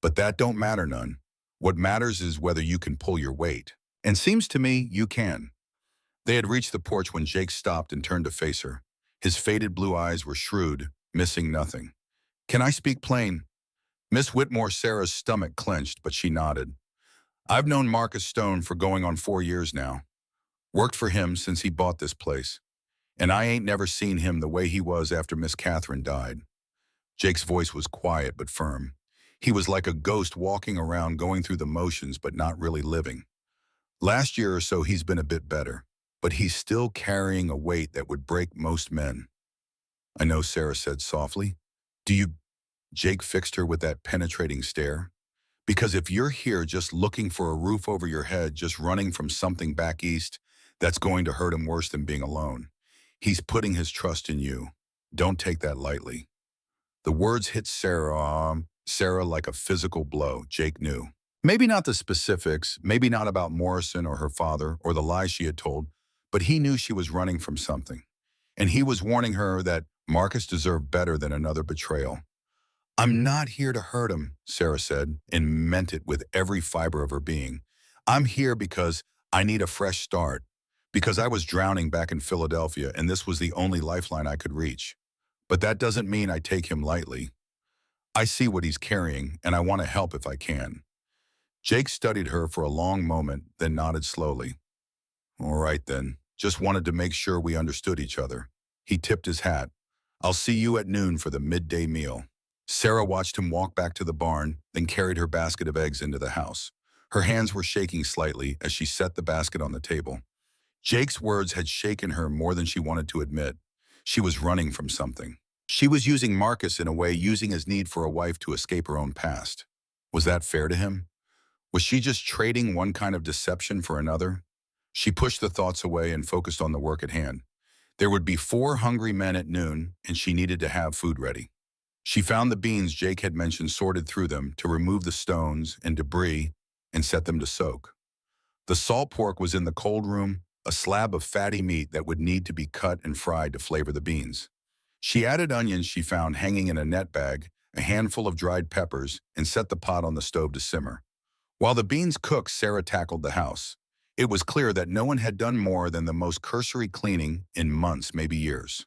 "But that don't matter none. What matters is whether you can pull your weight. And seems to me you can." They had reached the porch when Jake stopped and turned to face her. His faded blue eyes were shrewd, missing nothing. "Can I speak plain?" Miss Whitmore Sarah's stomach clenched, but she nodded. "I've known Marcus Stone for going on 4 years now. Worked for him since he bought this place. And I ain't never seen him the way he was after Miss Catherine died." Jake's voice was quiet but firm. He was like a ghost walking around going through the motions but not really living. "Last year or so he's been a bit better, but he's still carrying a weight that would break most men." "I know," Sarah said softly. "Do you—" Jake fixed her with that penetrating stare. "Because if you're here just looking for a roof over your head, just running from something back east, that's going to hurt him worse than being alone. He's putting his trust in you. Don't take that lightly." The words hit Sarah like a physical blow. Jake knew. Maybe not the specifics, maybe not about Morrison or her father or the lies she had told, but he knew she was running from something. And he was warning her that Marcus deserved better than another betrayal. "I'm not here to hurt him," Sarah said, and meant it with every fiber of her being. "I'm here because I need a fresh start. Because I was drowning back in Philadelphia and this was the only lifeline I could reach. But that doesn't mean I take him lightly. I see what he's carrying and I want to help if I can." Jake studied her for a long moment, then nodded slowly. "All right then, just wanted to make sure we understood each other." He tipped his hat. "I'll see you at noon for the midday meal." Sarah watched him walk back to the barn, then carried her basket of eggs into the house. Her hands were shaking slightly as she set the basket on the table. Jake's words had shaken her more than she wanted to admit. She was running from something. She was using Marcus in a way, using his need for a wife to escape her own past. Was that fair to him? Was she just trading one kind of deception for another? She pushed the thoughts away and focused on the work at hand. There would be 4 hungry men at noon, and she needed to have food ready. She found the beans Jake had mentioned, sorted through them to remove the stones and debris, and set them to soak. The salt pork was in the cold room, a slab of fatty meat that would need to be cut and fried to flavor the beans. She added onions she found hanging in a net bag, a handful of dried peppers, and set the pot on the stove to simmer. While the beans cooked, Sarah tackled the house. It was clear that no one had done more than the most cursory cleaning in months, maybe years.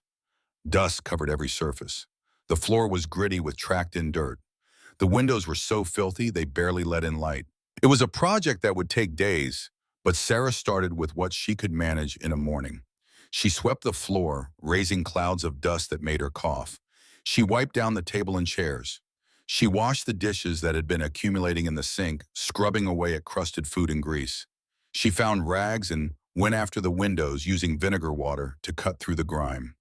Dust covered every surface. The floor was gritty with tracked-in dirt. The windows were so filthy they barely let in light. It was a project that would take days, but Sarah started with what she could manage in a morning. She swept the floor, raising clouds of dust that made her cough. She wiped down the table and chairs. She washed the dishes that had been accumulating in the sink, scrubbing away at crusted food and grease. She found rags and went after the windows using vinegar water to cut through the grime.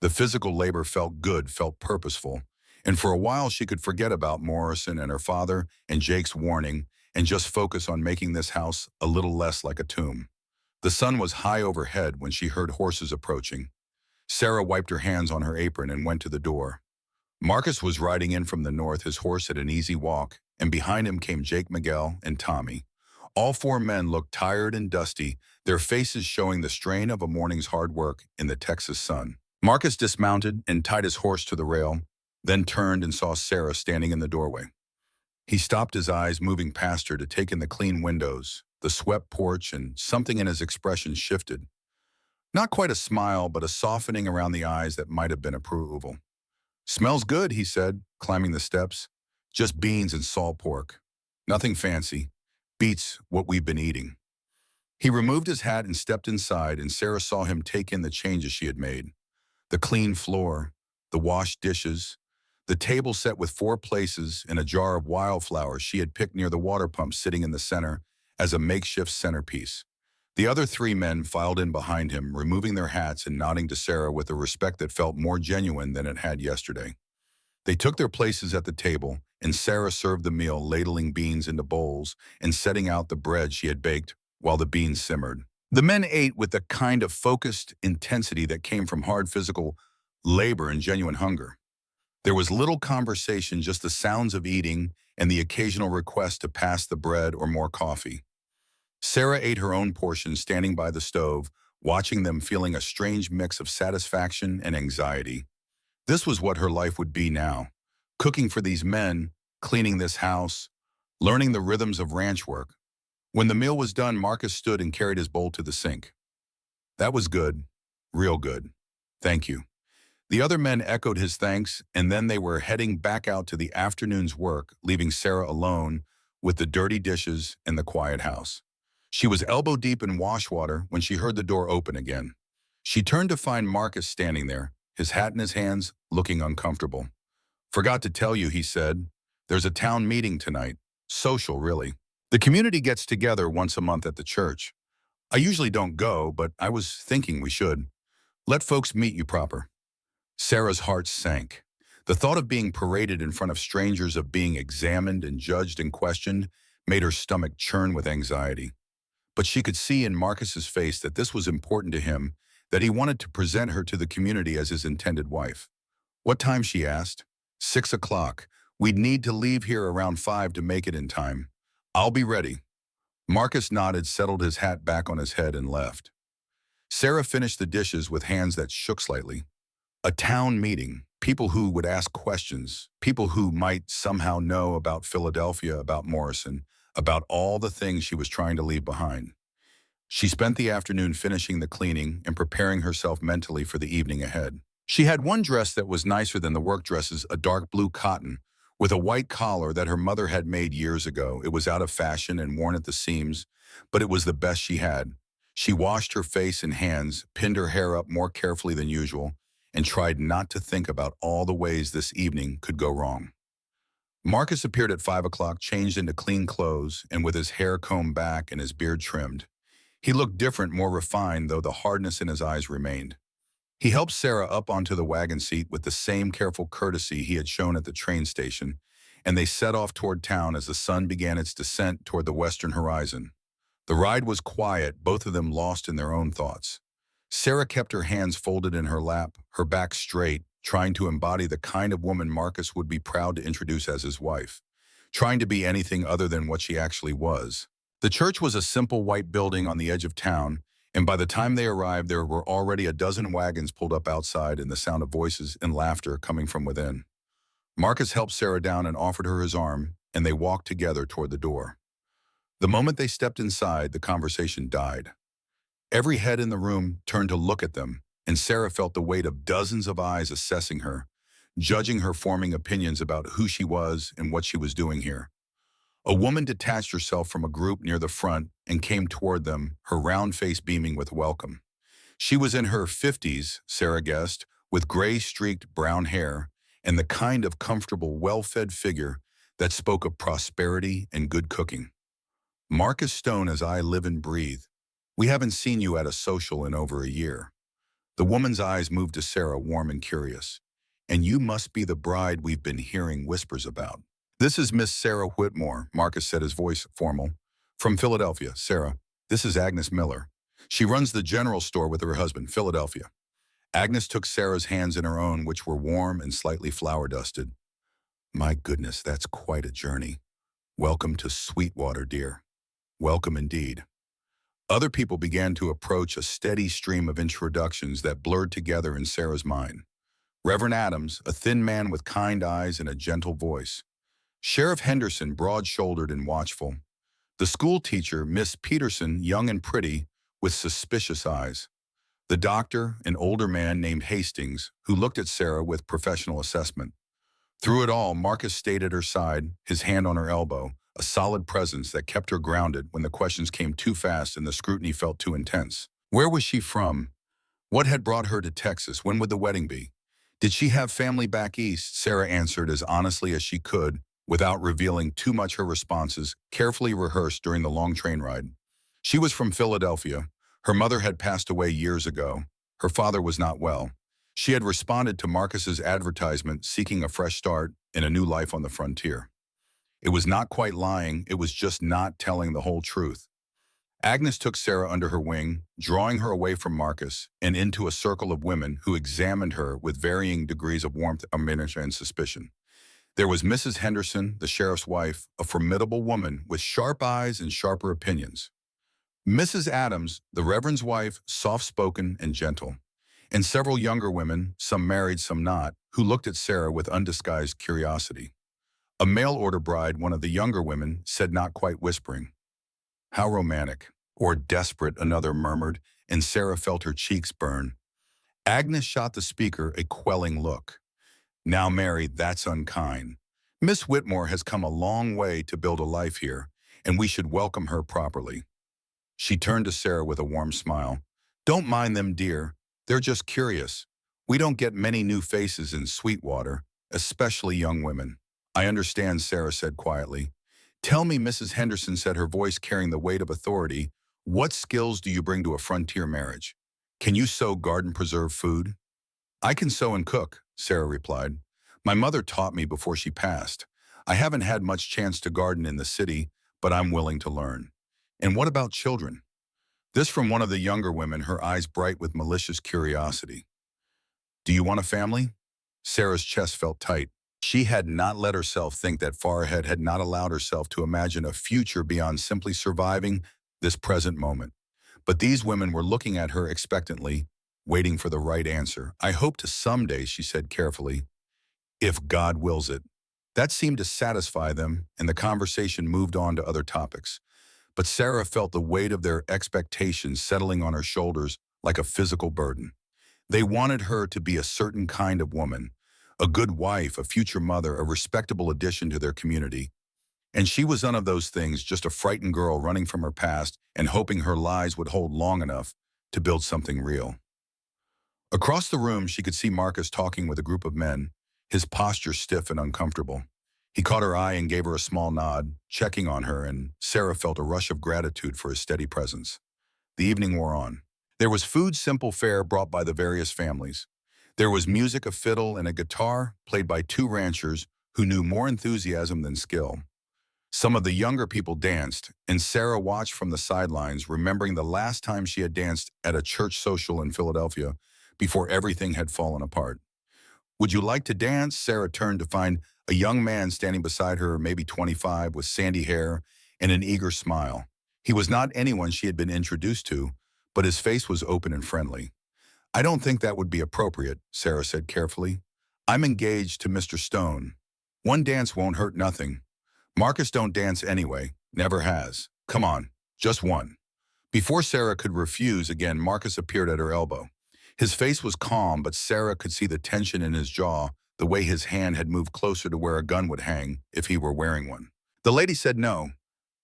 The physical labor felt good, felt purposeful, and for a while she could forget about Morrison and her father and Jake's warning and just focus on making this house a little less like a tomb. The sun was high overhead when she heard horses approaching. Sarah wiped her hands on her apron and went to the door. Marcus was riding in from the north, his horse at an easy walk, and behind him came Jake Miguel and Tommy. All 4 men looked tired and dusty, their faces showing the strain of a morning's hard work in the Texas sun. Marcus dismounted and tied his horse to the rail, then turned and saw Sarah standing in the doorway. He stopped, his eyes moving past her to take in the clean windows, the swept porch, and something in his expression shifted. Not quite a smile, but a softening around the eyes that might have been approval. "Smells good," he said, climbing the steps. "Just beans and salt pork. Nothing fancy. Beats what we've been eating." He removed his hat and stepped inside, and Sarah saw him take in the changes she had made. The clean floor, the washed dishes, the table set with 4 places and a jar of wildflowers she had picked near the water pump sitting in the center as a makeshift centerpiece. The other 3 men filed in behind him, removing their hats and nodding to Sarah with a respect that felt more genuine than it had yesterday. They took their places at the table, and Sarah served the meal, ladling beans into bowls and setting out the bread she had baked while the beans simmered. The men ate with the kind of focused intensity that came from hard physical labor and genuine hunger. There was little conversation, just the sounds of eating and the occasional request to pass the bread or more coffee. Sarah ate her own portion standing by the stove, watching them, feeling a strange mix of satisfaction and anxiety. This was what her life would be now: cooking for these men, cleaning this house, learning the rhythms of ranch work. When the meal was done, Marcus stood and carried his bowl to the sink. "That was good, real good. Thank you." The other men echoed his thanks, and then they were heading back out to the afternoon's work, leaving Sarah alone with the dirty dishes and the quiet house. She was elbow deep in wash water when she heard the door open again. She turned to find Marcus standing there, his hat in his hands, looking uncomfortable. "Forgot to tell you," he said. "There's a town meeting tonight. Social, really. The community gets together once a month at the church. I usually don't go, but I was thinking we should. Let folks meet you proper." Sarah's heart sank. The thought of being paraded in front of strangers, of being examined and judged and questioned, made her stomach churn with anxiety. But she could see in Marcus's face that this was important to him, that he wanted to present her to the community as his intended wife. "What time?" she asked. "6 o'clock. We'd need to leave here around 5 to make it in time." "I'll be ready." Marcus nodded, settled his hat back on his head, and left. Sarah finished the dishes with hands that shook slightly. A town meeting, people who would ask questions, people who might somehow know about Philadelphia, about Morrison, about all the things she was trying to leave behind. She spent the afternoon finishing the cleaning and preparing herself mentally for the evening ahead. She had one dress that was nicer than the work dresses, a dark blue cotton, with a white collar that her mother had made years ago. It was out of fashion and worn at the seams, but it was the best she had. She washed her face and hands, pinned her hair up more carefully than usual, and tried not to think about all the ways this evening could go wrong. Marcus appeared at 5 o'clock, changed into clean clothes and with his hair combed back and his beard trimmed. He looked different, more refined, though the hardness in his eyes remained. He helped Sarah up onto the wagon seat with the same careful courtesy he had shown at the train station, and they set off toward town as the sun began its descent toward the western horizon. The ride was quiet, both of them lost in their own thoughts. Sarah kept her hands folded in her lap, her back straight, trying to embody the kind of woman Marcus would be proud to introduce as his wife, trying to be anything other than what she actually was. The church was a simple white building on the edge of town, and by the time they arrived, there were already a dozen wagons pulled up outside and the sound of voices and laughter coming from within. Marcus helped Sarah down and offered her his arm, and they walked together toward the door. The moment they stepped inside, the conversation died. Every head in the room turned to look at them, and Sarah felt the weight of dozens of eyes assessing her, judging her, forming opinions about who she was and what she was doing here. A woman detached herself from a group near the front and came toward them, her round face beaming with welcome. She was in her 50s, Sarah guessed, with gray-streaked brown hair and the kind of comfortable, well-fed figure that spoke of prosperity and good cooking. "Marcus Stone, as I live and breathe. We haven't seen you at a social in over a year." The woman's eyes moved to Sarah, warm and curious. "And you must be the bride we've been hearing whispers about." "This is Miss Sarah Whitmore," Marcus said, his voice formal. "From Philadelphia, Sarah. This is Agnes Miller. She runs the general store with her husband, Philadelphia." Agnes took Sarah's hands in her own, which were warm and slightly flour-dusted. "My goodness, that's quite a journey. Welcome to Sweetwater, dear. Welcome indeed." Other people began to approach, a steady stream of introductions that blurred together in Sarah's mind. Reverend Adams, a thin man with kind eyes and a gentle voice. Sheriff Henderson, broad-shouldered and watchful. The school teacher, Miss Peterson, young and pretty, with suspicious eyes. The doctor, an older man named Hastings, who looked at Sarah with professional assessment. Through it all, Marcus stayed at her side, his hand on her elbow, a solid presence that kept her grounded when the questions came too fast and the scrutiny felt too intense. Where was she from? What had brought her to Texas? When would the wedding be? Did she have family back east? Sarah answered as honestly as she could, without revealing too much. Her responses, carefully rehearsed during the long train ride. She was from Philadelphia. Her mother had passed away years ago. Her father was not well. She had responded to Marcus's advertisement, seeking a fresh start in a new life on the frontier. It was not quite lying, it was just not telling the whole truth. Agnes took Sarah under her wing, drawing her away from Marcus and into a circle of women who examined her with varying degrees of warmth, amnesia, and suspicion. There was Mrs. Henderson, the sheriff's wife, a formidable woman with sharp eyes and sharper opinions. Mrs. Adams, the Reverend's wife, soft-spoken and gentle. And several younger women, some married, some not, who looked at Sarah with undisguised curiosity. A mail-order bride, one of the younger women, said, not quite whispering, "How romantic," or desperate, another murmured, and Sarah felt her cheeks burn. Agnes shot the speaker a quelling look. "Now, Mary, that's unkind. Miss Whitmore has come a long way to build a life here, and we should welcome her properly." She turned to Sarah with a warm smile. "Don't mind them, dear. They're just curious. We don't get many new faces in Sweetwater, especially young women." "I understand," Sarah said quietly. "Tell me," Mrs. Henderson said, her voice carrying the weight of authority, "what skills do you bring to a frontier marriage? Can you sew, garden, preserve food?" "I can sew and cook," Sarah replied. "My mother taught me before she passed. I haven't had much chance to garden in the city, but I'm willing to learn." "And what about children?" This from one of the younger women, her eyes bright with malicious curiosity. "Do you want a family?" Sarah's chest felt tight. She had not let herself think that far ahead, had not allowed herself to imagine a future beyond simply surviving this present moment. But these women were looking at her expectantly, waiting for the right answer. "I hope to someday," she said carefully, "if God wills it." That seemed to satisfy them, and the conversation moved on to other topics. But Sarah felt the weight of their expectations settling on her shoulders like a physical burden. They wanted her to be a certain kind of woman, a good wife, a future mother, a respectable addition to their community. And she was none of those things, just a frightened girl running from her past and hoping her lies would hold long enough to build something real. Across the room, she could see Marcus talking with a group of men, his posture stiff and uncomfortable. He caught her eye and gave her a small nod, checking on her, and Sarah felt a rush of gratitude for his steady presence. The evening wore on. There was food, simple fare brought by the various families. There was music, a fiddle and a guitar, played by two ranchers who knew more enthusiasm than skill. Some of the younger people danced, and Sarah watched from the sidelines, remembering the last time she had danced at a church social in Philadelphia before everything had fallen apart. "Would you like to dance?" Sarah turned to find a young man standing beside her, maybe 25, with sandy hair and an eager smile. He was not anyone she had been introduced to, but his face was open and friendly. "I don't think that would be appropriate," Sarah said carefully. "I'm engaged to Mr. Stone. One dance won't hurt nothing. Marcus don't dance anyway, never has. Come on, just one." Before Sarah could refuse again, Marcus appeared at her elbow. His face was calm, but Sarah could see the tension in his jaw, the way his hand had moved closer to where a gun would hang if he were wearing one. The lady said no.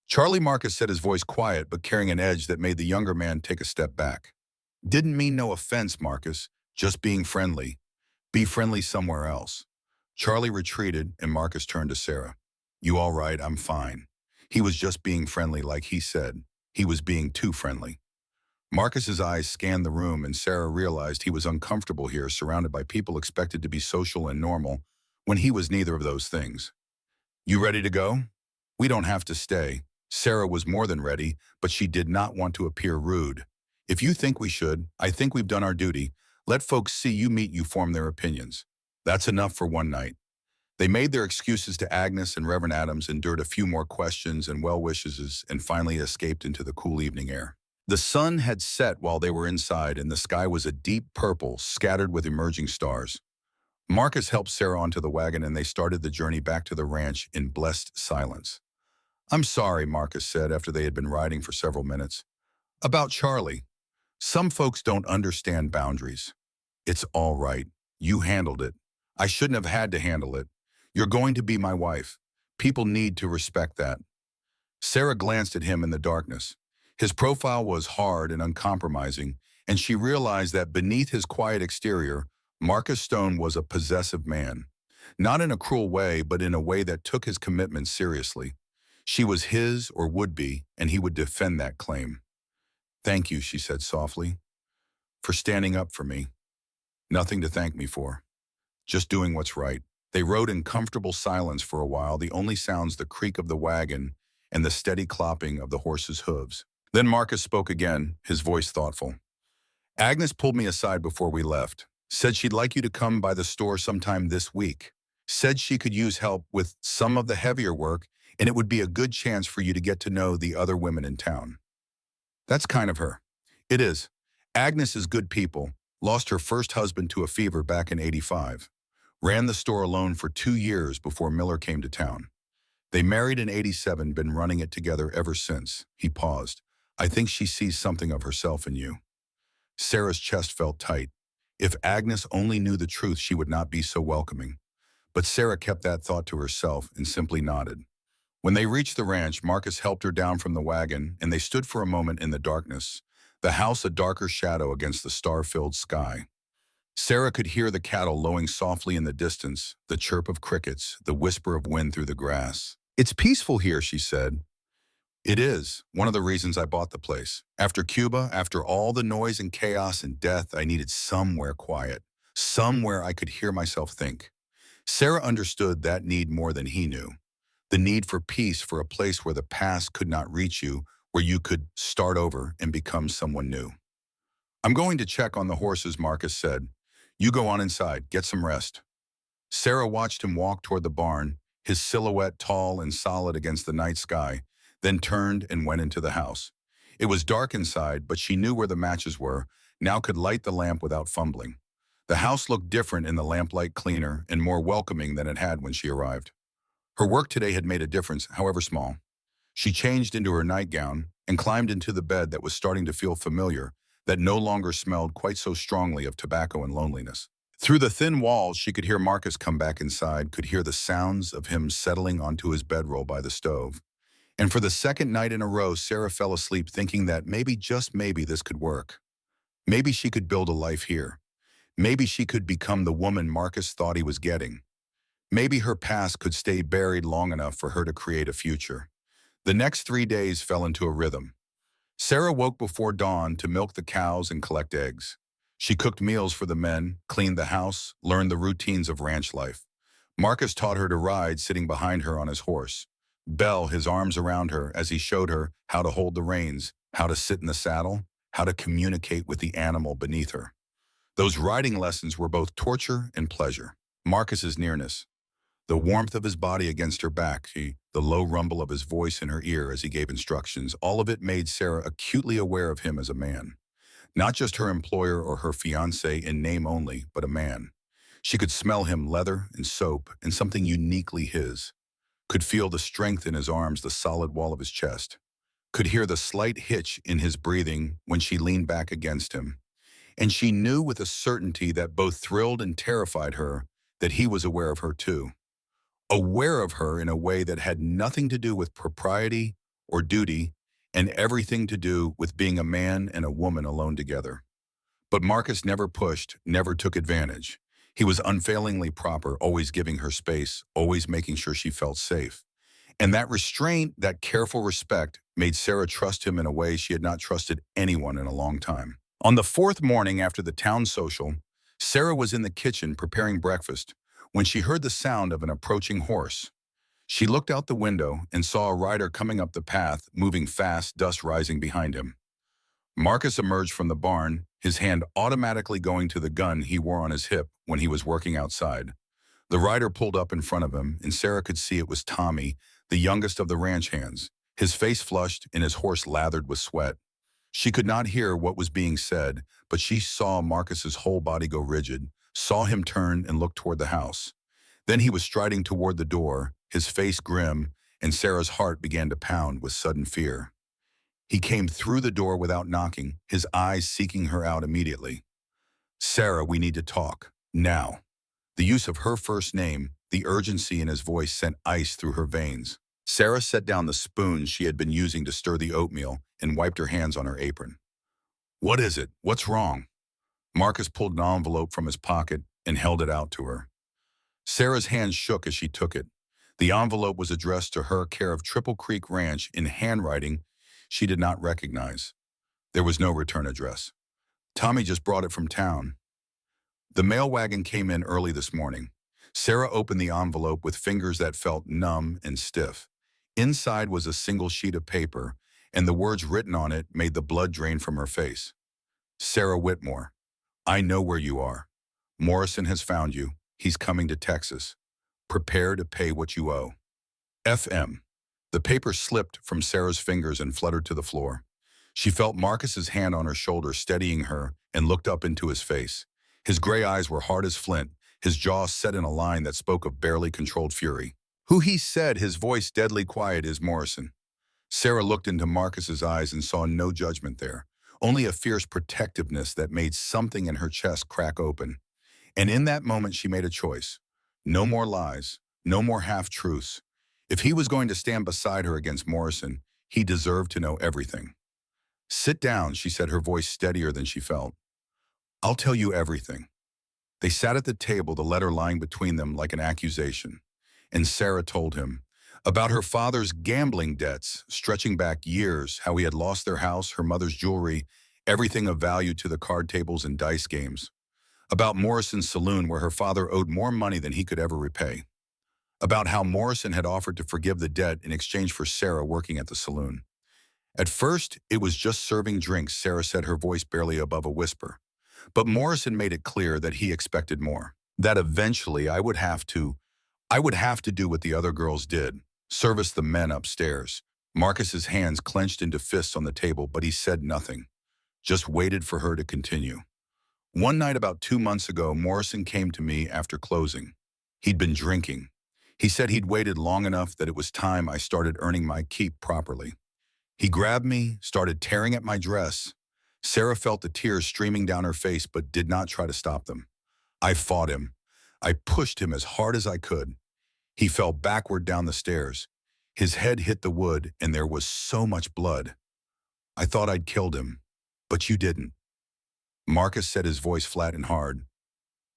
Charlie, Marcus said, his voice quiet but carrying an edge that made the younger man take a step back. "Didn't mean no offense, Marcus, just being friendly. Be friendly somewhere else." Charlie retreated and Marcus turned to Sarah. "You all right? I'm fine." He was just being friendly, like he said. He was being too friendly. Marcus's eyes scanned the room, and Sarah realized he was uncomfortable here, surrounded by people expected to be social and normal, when he was neither of those things. "You ready to go?" "We don't have to stay." Sarah was more than ready, but she did not want to appear rude. "If you think we should, I think we've done our duty. Let folks see you meet you, form their opinions. That's enough for one night." They made their excuses to Agnes, and Reverend Adams endured a few more questions and well wishes and finally escaped into the cool evening air. The sun had set while they were inside, and the sky was a deep purple, scattered with emerging stars. Marcus helped Sarah onto the wagon, and they started the journey back to the ranch in blessed silence. "I'm sorry," Marcus said after they had been riding for several minutes. "About Charlie. Some folks don't understand boundaries." "It's all right. You handled it. I shouldn't have had to handle it. You're going to be my wife. People need to respect that." Sarah glanced at him in the darkness. His profile was hard and uncompromising, and she realized that beneath his quiet exterior, Marcus Stone was a possessive man. Not in a cruel way, but in a way that took his commitment seriously. She was his, or would be, and he would defend that claim. "Thank you," she said softly, "for standing up for me. Nothing to thank me for. Just doing what's right." They rode in comfortable silence for a while, the only sounds the creak of the wagon and the steady clopping of the horses' hooves. Then Marcus spoke again, his voice thoughtful. Agnes pulled me aside before we left. Said she'd like you to come by the store sometime this week. Said she could use help with some of the heavier work, and it would be a good chance for you to get to know the other women in town. That's kind of her. It is. Agnes is good people. Lost her first husband to a fever back in '85. Ran the store alone for 2 years before Miller came to town. They married in '87, been running it together ever since. He paused. I think she sees something of herself in you. Sarah's chest felt tight. If Agnes only knew the truth, she would not be so welcoming. But Sarah kept that thought to herself and simply nodded. When they reached the ranch, Marcus helped her down from the wagon, and they stood for a moment in the darkness, the house a darker shadow against the star-filled sky. Sarah could hear the cattle lowing softly in the distance, the chirp of crickets, the whisper of wind through the grass. It's peaceful here, she said. It is, one of the reasons I bought the place. After Cuba, after all the noise and chaos and death, I needed somewhere quiet, somewhere I could hear myself think. Sarah understood that need more than he knew. The need for peace, for a place where the past could not reach you, where you could start over and become someone new. I'm going to check on the horses, Marcus said. You go on inside, get some rest. Sarah watched him walk toward the barn, his silhouette tall and solid against the night sky, then turned and went into the house. It was dark inside, but she knew where the matches were, now could light the lamp without fumbling. The house looked different in the lamplight, cleaner and more welcoming than it had when she arrived. Her work today had made a difference, however small. She changed into her nightgown and climbed into the bed that was starting to feel familiar, that no longer smelled quite so strongly of tobacco and loneliness. Through the thin walls, she could hear Marcus come back inside, could hear the sounds of him settling onto his bedroll by the stove. And for the second night in a row, Sarah fell asleep thinking that maybe, just maybe, this could work. Maybe she could build a life here. Maybe she could become the woman Marcus thought he was getting. Maybe her past could stay buried long enough for her to create a future. The next 3 days fell into a rhythm. Sarah woke before dawn to milk the cows and collect eggs. She cooked meals for the men, cleaned the house, learned the routines of ranch life. Marcus taught her to ride, sitting behind her on his horse. Bell, his arms around her as he showed her how to hold the reins, how to sit in the saddle, how to communicate with the animal beneath her. Those riding lessons were both torture and pleasure. Marcus's nearness, the warmth of his body against her back, the low rumble of his voice in her ear as he gave instructions, all of it made Sarah acutely aware of him as a man. Not just her employer or her fiancé in name only, but a man. She could smell him, leather and soap, and something uniquely his. Could feel the strength in his arms, the solid wall of his chest. Could hear the slight hitch in his breathing when she leaned back against him. And she knew with a certainty that both thrilled and terrified her that he was aware of her too. Aware of her in a way that had nothing to do with propriety or duty and everything to do with being a man and a woman alone together. But Marcus never pushed, never took advantage. He was unfailingly proper, always giving her space, always making sure she felt safe. And that restraint, that careful respect, made Sarah trust him in a way she had not trusted anyone in a long time. On the fourth morning after the town social, Sarah was in the kitchen preparing breakfast when she heard the sound of an approaching horse. She looked out the window and saw a rider coming up the path, moving fast, dust rising behind him. Marcus emerged from the barn, his hand automatically going to the gun he wore on his hip when he was working outside. The rider pulled up in front of him, and Sarah could see it was Tommy, the youngest of the ranch hands, his face flushed and his horse lathered with sweat. She could not hear what was being said, but she saw Marcus's whole body go rigid, saw him turn and look toward the house. Then he was striding toward the door, his face grim, and Sarah's heart began to pound with sudden fear. He came through the door without knocking, his eyes seeking her out immediately. Sarah, we need to talk. Now. The use of her first name, the urgency in his voice sent ice through her veins. Sarah set down the spoon she had been using to stir the oatmeal and wiped her hands on her apron. What is it? What's wrong? Marcus pulled an envelope from his pocket and held it out to her. Sarah's hand shook as she took it. The envelope was addressed to her, care of Triple Creek Ranch, in handwriting she did not recognize. There was no return address. Tommy just brought it from town. The mail wagon came in early this morning. Sarah opened the envelope with fingers that felt numb and stiff. Inside was a single sheet of paper, and the words written on it made the blood drain from her face. Sarah Whitmore, I know where you are. Morrison has found you. He's coming to Texas. Prepare to pay what you owe. FM. The paper slipped from Sarah's fingers and fluttered to the floor. She felt Marcus's hand on her shoulder steadying her and looked up into his face. His gray eyes were hard as flint, his jaw set in a line that spoke of barely controlled fury. Who he said, his voice deadly quiet, is Morrison. Sarah looked into Marcus's eyes and saw no judgment there, only a fierce protectiveness that made something in her chest crack open. And in that moment she made a choice. No more lies, no more half-truths. If he was going to stand beside her against Morrison, he deserved to know everything. Sit down, she said, her voice steadier than she felt. I'll tell you everything. They sat at the table, the letter lying between them like an accusation. And Sarah told him about her father's gambling debts, stretching back years, how he had lost their house, her mother's jewelry, everything of value to the card tables and dice games. About Morrison's saloon, where her father owed more money than he could ever repay. About how Morrison had offered to forgive the debt in exchange for Sarah working at the saloon. At first, it was just serving drinks, Sarah said, her voice barely above a whisper. But Morrison made it clear that he expected more. That eventually I would have to do what the other girls did, service the men upstairs. Marcus's hands clenched into fists on the table, but he said nothing, just waited for her to continue. One night about 2 months ago, Morrison came to me after closing. He'd been drinking. He said he'd waited long enough that it was time I started earning my keep properly. He grabbed me, started tearing at my dress. Sarah felt the tears streaming down her face but did not try to stop them. I fought him. I pushed him as hard as I could. He fell backward down the stairs. His head hit the wood and there was so much blood. I thought I'd killed him, but you didn't. Marcus said, his voice flat and hard.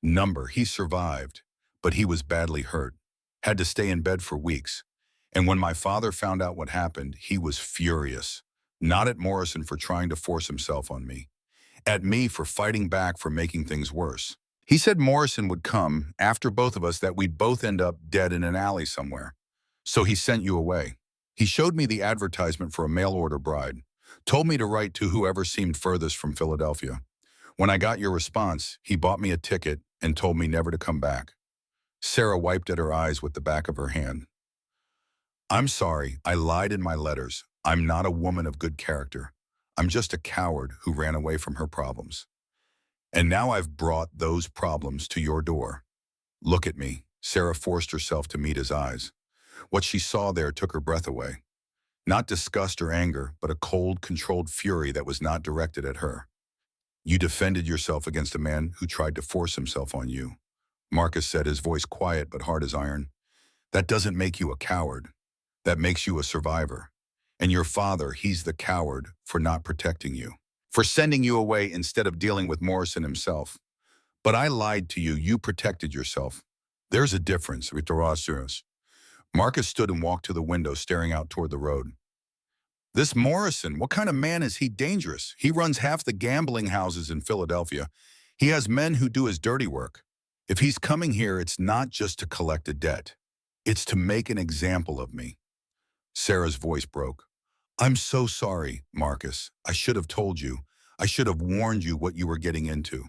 He survived, but he was badly hurt. Had to stay in bed for weeks. And when my father found out what happened, he was furious. Not at Morrison for trying to force himself on me. At me for fighting back, for making things worse. He said Morrison would come after both of us, that we'd both end up dead in an alley somewhere. So he sent you away. He showed me the advertisement for a mail-order bride. Told me to write to whoever seemed furthest from Philadelphia. When I got your response, he bought me a ticket and told me never to come back. Sarah wiped at her eyes with the back of her hand. I'm sorry, I lied in my letters. I'm not a woman of good character. I'm just a coward who ran away from her problems. And now I've brought those problems to your door. Look at me. Sarah forced herself to meet his eyes. What she saw there took her breath away. Not disgust or anger, but a cold, controlled fury that was not directed at her. You defended yourself against a man who tried to force himself on you. Marcus said, his voice quiet but hard as iron. That doesn't make you a coward. That makes you a survivor. And your father, he's the coward for not protecting you, for sending you away instead of dealing with Morrison himself. But I lied to you. You protected yourself. There's a difference. Marcus stood and walked to the window, staring out toward the road. This Morrison, what kind of man is he? Dangerous. He runs half the gambling houses in Philadelphia. He has men who do his dirty work. If he's coming here, it's not just to collect a debt. It's to make an example of me. Sarah's voice broke. I'm so sorry, Marcus. I should have told you. I should have warned you what you were getting into.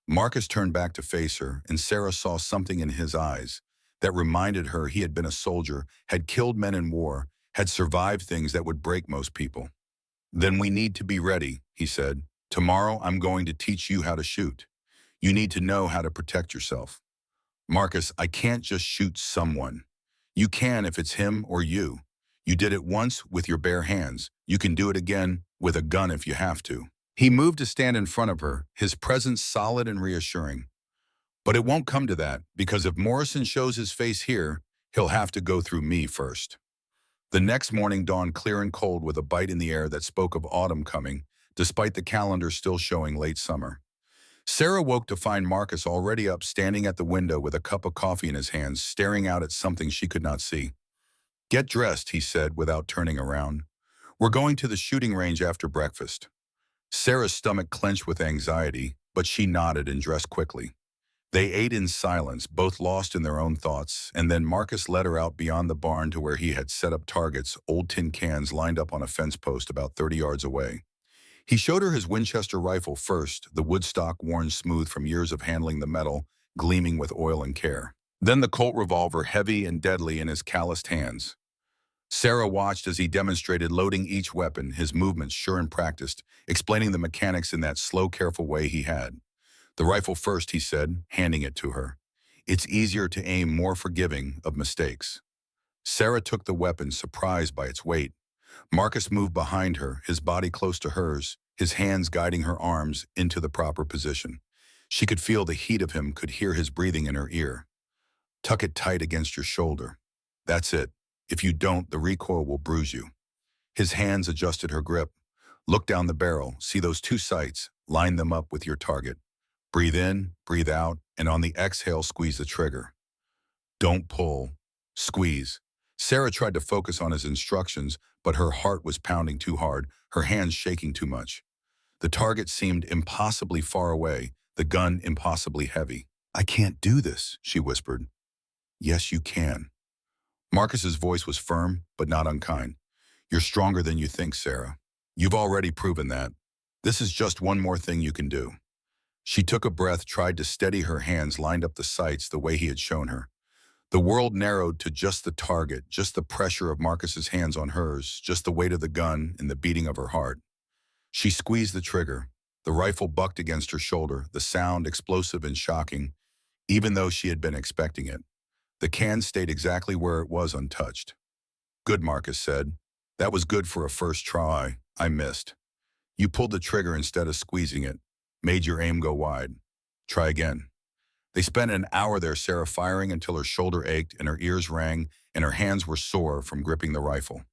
Marcus turned back to face her, and Sarah saw something in his eyes that reminded her he had been a soldier, had killed men in war, had survived things that would break most people. Then we need to be ready, he said. Tomorrow I'm going to teach you how to shoot. You need to know how to protect yourself. Marcus, I can't just shoot someone. You can if it's him or you. You did it once with your bare hands. You can do it again with a gun if you have to. He moved to stand in front of her, his presence solid and reassuring. But it won't come to that, because if Morrison shows his face here, he'll have to go through me first. The next morning dawned clear and cold with a bite in the air that spoke of autumn coming, despite the calendar still showing late summer. Sarah woke to find Marcus already up, standing at the window with a cup of coffee in his hands, staring out at something she could not see. Get dressed, he said without turning around. We're going to the shooting range after breakfast. Sarah's stomach clenched with anxiety, but she nodded and dressed quickly. They ate in silence, both lost in their own thoughts, and then Marcus led her out beyond the barn to where he had set up targets, old tin cans lined up on a fence post about 30 yards away. He showed her his Winchester rifle first, the wood stock worn smooth from years of handling the metal, gleaming with oil and care. Then the Colt revolver, heavy and deadly in his calloused hands. Sarah watched as he demonstrated loading each weapon, his movements sure and practiced, explaining the mechanics in that slow, careful way he had. The rifle first, he said, handing it to her. It's easier to aim, more forgiving of mistakes. Sarah took the weapon, surprised by its weight. Marcus moved behind her, his body close to hers, his hands guiding her arms into the proper position. She could feel the heat of him, could hear his breathing in her ear. Tuck it tight against your shoulder. That's it. If you don't, the recoil will bruise you. His hands adjusted her grip. Look down the barrel, see those two sights, line them up with your target. Breathe in, breathe out, and on the exhale, squeeze the trigger. Don't pull. Squeeze. Sarah tried to focus on his instructions, but her heart was pounding too hard, her hands shaking too much. The target seemed impossibly far away, the gun impossibly heavy. I can't do this, she whispered. Yes, you can. Marcus's voice was firm, but not unkind. You're stronger than you think, Sarah. You've already proven that. This is just one more thing you can do. She took a breath, tried to steady her hands, lined up the sights the way he had shown her. The world narrowed to just the target, just the pressure of Marcus's hands on hers, just the weight of the gun and the beating of her heart. She squeezed the trigger. The rifle bucked against her shoulder, the sound explosive and shocking, even though she had been expecting it. The can stayed exactly where it was, untouched. Good, Marcus said. That was good for a first try. I missed. You pulled the trigger instead of squeezing it, made your aim go wide. Try again. They spent an hour there, Sarah firing until her shoulder ached and her ears rang and her hands were sore from gripping the rifle.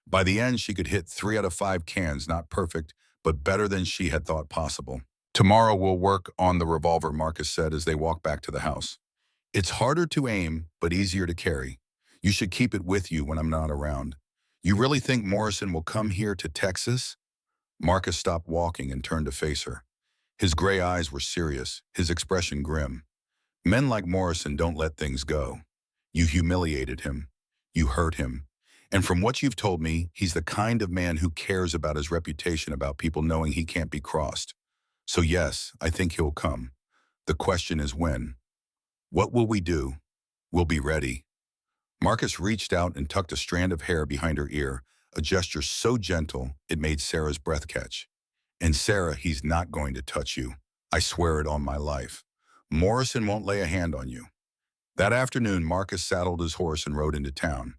By the end, she could hit 3 out of 5 cans, not perfect, but better than she had thought possible. Tomorrow we'll work on the revolver, Marcus said as they walked back to the house. It's harder to aim, but easier to carry. You should keep it with you when I'm not around. You really think Morrison will come here to Texas? Marcus stopped walking and turned to face her. His gray eyes were serious, his expression grim. Men like Morrison don't let things go. You humiliated him. You hurt him. And from what you've told me, he's the kind of man who cares about his reputation, about people knowing he can't be crossed. So yes, I think he'll come. The question is when. What will we do? We'll be ready. Marcus reached out and tucked a strand of hair behind her ear, a gesture so gentle it made Sarah's breath catch. And Sarah, he's not going to touch you. I swear it on my life. Morrison won't lay a hand on you. That afternoon, Marcus saddled his horse and rode into town.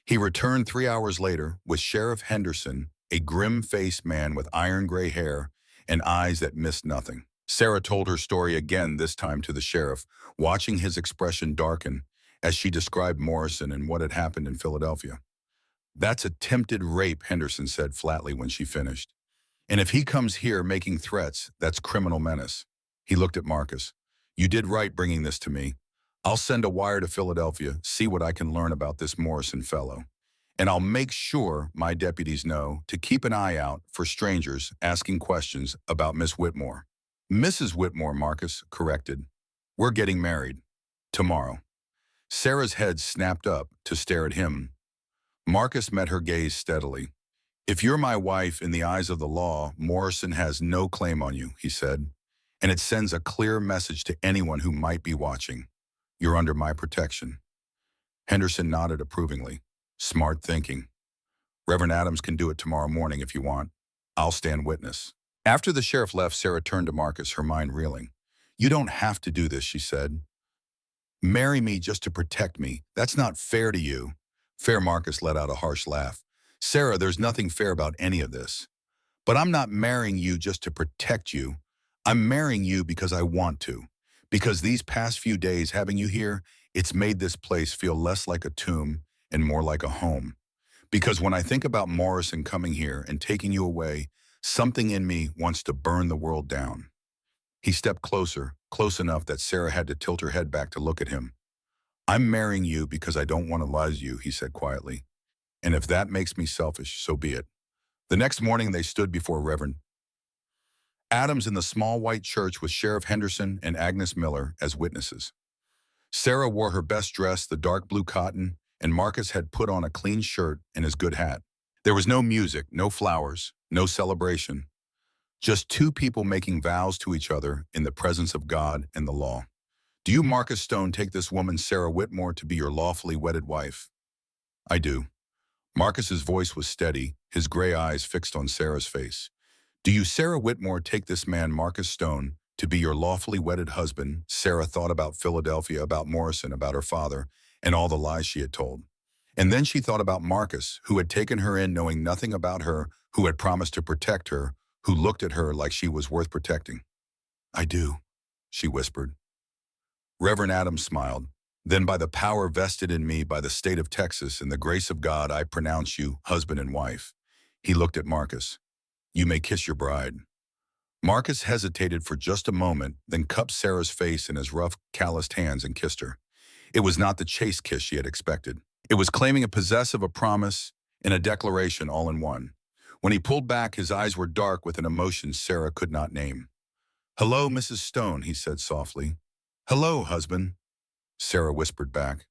He returned 3 hours later with Sheriff Henderson, a grim-faced man with iron gray hair and eyes that missed nothing. Sarah told her story again, this time to the sheriff, watching his expression darken as she described Morrison and what had happened in Philadelphia. That's attempted rape, Henderson said flatly when she finished. And if he comes here making threats, that's criminal menace. He looked at Marcus. You did right bringing this to me. I'll send a wire to Philadelphia, see what I can learn about this Morrison fellow. And I'll make sure my deputies know to keep an eye out for strangers asking questions about Miss Whitmore. Mrs. Whitmore, Marcus corrected. We're getting married. Tomorrow. Sarah's head snapped up to stare at him. Marcus met her gaze steadily. If you're my wife in the eyes of the law, Morrison has no claim on you, he said. And it sends a clear message to anyone who might be watching. You're under my protection. Henderson nodded approvingly. Smart thinking. Reverend Adams can do it tomorrow morning if you want. I'll stand witness. After the sheriff left, Sarah turned to Marcus, her mind reeling. You don't have to do this, she said. Marry me just to protect me. That's not fair to you. Fair, Marcus let out a harsh laugh. Sarah, there's nothing fair about any of this. But I'm not marrying you just to protect you. I'm marrying you because I want to. Because these past few days having you here, it's made this place feel less like a tomb and more like a home. Because when I think about Morrison coming here and taking you away, something in me wants to burn the world down. He stepped closer, close enough that Sarah had to tilt her head back to look at him. I'm marrying you because I don't want to lose you, he said quietly. And if that makes me selfish, so be it. The next morning they stood before Reverend Adams in the small white church with Sheriff Henderson and Agnes Miller as witnesses. Sarah wore her best dress, the dark blue cotton, and Marcus had put on a clean shirt and his good hat. There was no music, no flowers, no celebration, just two people making vows to each other in the presence of God and the law. Do you, Marcus Stone, take this woman, Sarah Whitmore, to be your lawfully wedded wife? I do. Marcus's voice was steady, his gray eyes fixed on Sarah's face. Do you, Sarah Whitmore, take this man, Marcus Stone, to be your lawfully wedded husband? Sarah thought about Philadelphia, about Morrison, about her father, and all the lies she had told. And then she thought about Marcus, who had taken her in knowing nothing about her, who had promised to protect her, who looked at her like she was worth protecting. I do, she whispered. Reverend Adams smiled. Then by the power vested in me by the state of Texas and the grace of God, I pronounce you husband and wife. He looked at Marcus. You may kiss your bride. Marcus hesitated for just a moment, then cupped Sarah's face in his rough, calloused hands and kissed her. It was not the chaste kiss she had expected. It was claiming a possessive, a promise, and a declaration all in one. When he pulled back, his eyes were dark with an emotion Sarah could not name. Hello, Mrs. Stone, he said softly. Hello, husband, Sarah whispered back.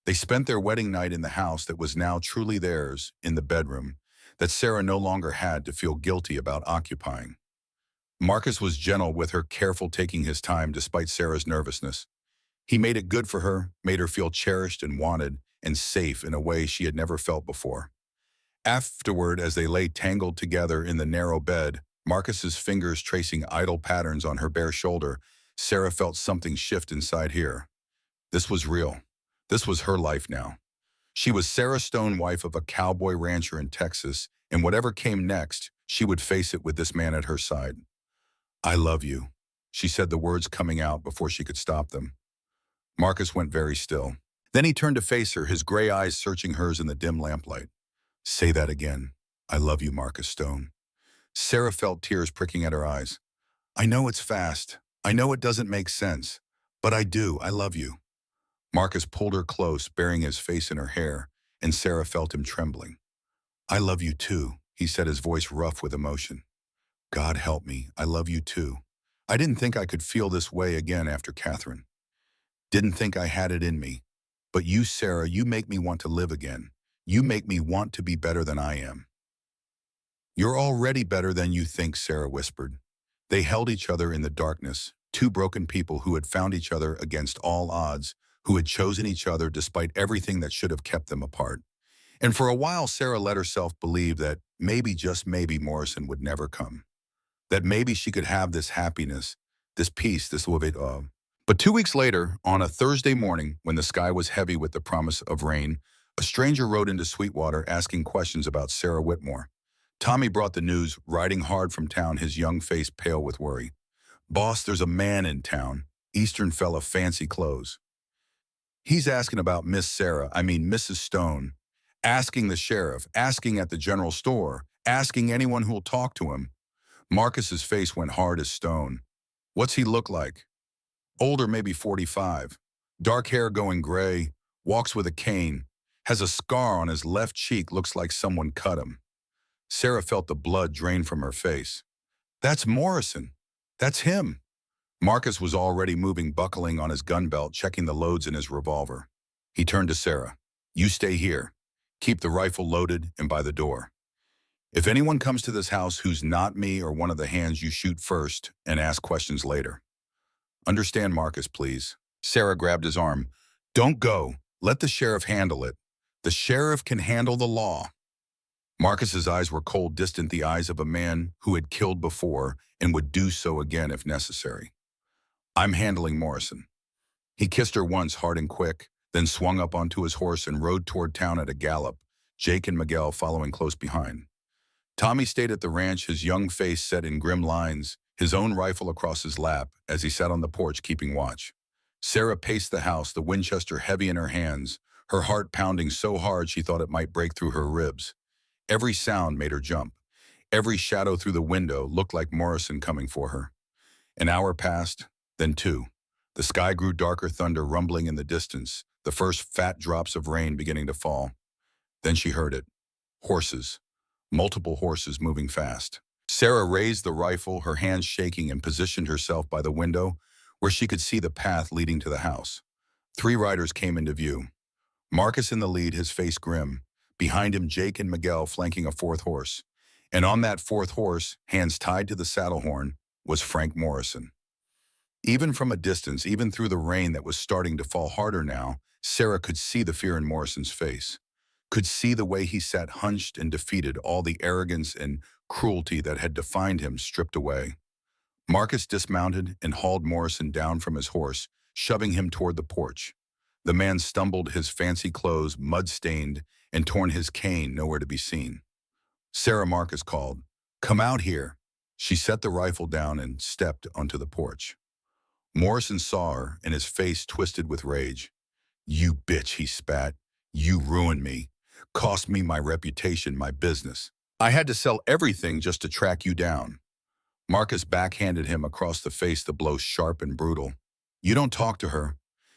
They spent their wedding night in the house that was now truly theirs, in the bedroom, that Sarah no longer had to feel guilty about occupying. Marcus was gentle with her, careful, taking his time despite Sarah's nervousness. He made it good for her, made her feel cherished and wanted and safe in a way she had never felt before. Afterward, as they lay tangled together in the narrow bed, Marcus's fingers tracing idle patterns on her bare shoulder, Sarah felt something shift inside here. This was real. This was her life now. She was Sarah Stone, wife of a cowboy rancher in Texas, and whatever came next, she would face it with this man at her side. I love you, she said, the words coming out before she could stop them. Marcus went very still. Then he turned to face her, his gray eyes searching hers in the dim lamplight. Say that again. I love you, Marcus Stone. Sarah felt tears pricking at her eyes. I know it's fast. I know it doesn't make sense. But I do. I love you. Marcus pulled her close, burying his face in her hair, and Sarah felt him trembling. I love you too, he said, his voice rough with emotion. God help me. I love you too. I didn't think I could feel this way again after Catherine. Didn't think I had it in me. But you, Sarah, you make me want to live again. You make me want to be better than I am. You're already better than you think, Sarah whispered. They held each other in the darkness, two broken people who had found each other against all odds, who had chosen each other despite everything that should have kept them apart. And for a while, Sarah let herself believe that maybe, just maybe, Morrison would never come. That maybe she could have this happiness, this peace, this love. But 2 weeks later, on a Thursday morning, when the sky was heavy with the promise of rain, a stranger rode into Sweetwater asking questions about Sarah Whitmore. Tommy brought the news, riding hard from town, his young face pale with worry. Boss, there's a man in town, Eastern fella, fancy clothes. He's asking about Mrs. Stone, asking the sheriff, asking at the general store, asking anyone who'll talk to him. Marcus's face went hard as stone. What's he look like? Older, maybe 45. Dark hair going gray, walks with a cane, has a scar on his left cheek, looks like someone cut him. Sarah felt the blood drain from her face. That's Morrison. That's him. Marcus was already moving, buckling on his gun belt, checking the loads in his revolver. He turned to Sarah. You stay here. Keep the rifle loaded and by the door. If anyone comes to this house who's not me or one of the hands, you shoot first and ask questions later. Understand, Marcus, please. Sarah grabbed his arm. Don't go. Let the sheriff handle it. The sheriff can handle the law. Marcus's eyes were cold, distant, the eyes of a man who had killed before and would do so again if necessary. I'm handling Morrison. He kissed her once, hard and quick, then swung up onto his horse and rode toward town at a gallop, Jake and Miguel following close behind. Tommy stayed at the ranch, his young face set in grim lines, his own rifle across his lap as he sat on the porch keeping watch. Sarah paced the house, the Winchester heavy in her hands, her heart pounding so hard she thought it might break through her ribs. Every sound made her jump. Every shadow through the window looked like Morrison coming for her. An hour passed, then 2. The sky grew darker, thunder rumbling in the distance, the first fat drops of rain beginning to fall. Then she heard it. Horses. Multiple horses moving fast. Sarah raised the rifle, her hands shaking, and positioned herself by the window where she could see the path leading to the house. Three riders came into view. Marcus in the lead, his face grim. Behind him, Jake and Miguel flanking a fourth horse. And on that fourth horse, hands tied to the saddle horn, was Frank Morrison. Even from a distance, even through the rain that was starting to fall harder now, Sarah could see the fear in Morrison's face, could see the way he sat hunched and defeated, all the arrogance and cruelty that had defined him stripped away. Marcus dismounted and hauled Morrison down from his horse, shoving him toward the porch. The man stumbled, his fancy clothes mud-stained, and torn, his cane nowhere to be seen. Sarah, Marcus called, "Come out here." She set the rifle down and stepped onto the porch. Morrison saw her, and his face twisted with rage. "You bitch," he spat. "You ruined me. Cost me my reputation, my business. I had to sell everything just to track you down." Marcus backhanded him across the face, the blow sharp and brutal. "You don't talk to her.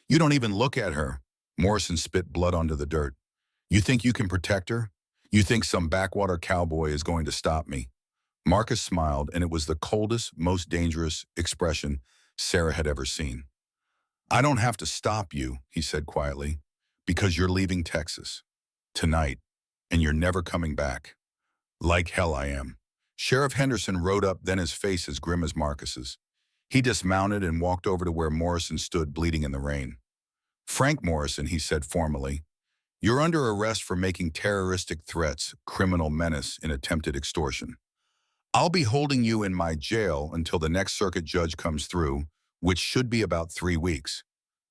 You don't even look at her." Morrison spit blood onto the dirt. "You think you can protect her? You think some backwater cowboy is going to stop me?" Marcus smiled, and it was the coldest, most dangerous expression Sarah had ever seen. "I don't have to stop you," he said quietly, "because you're leaving Texas. Tonight. And you're never coming back." "Like hell I am." Sheriff Henderson rode up, then his face as grim as Marcus's. He dismounted and walked over to where Morrison stood bleeding in the rain. "Frank Morrison," he said formally, "you're under arrest for making terroristic threats, criminal menace, and attempted extortion. I'll be holding you in my jail until the next circuit judge comes through, which should be about 3 weeks.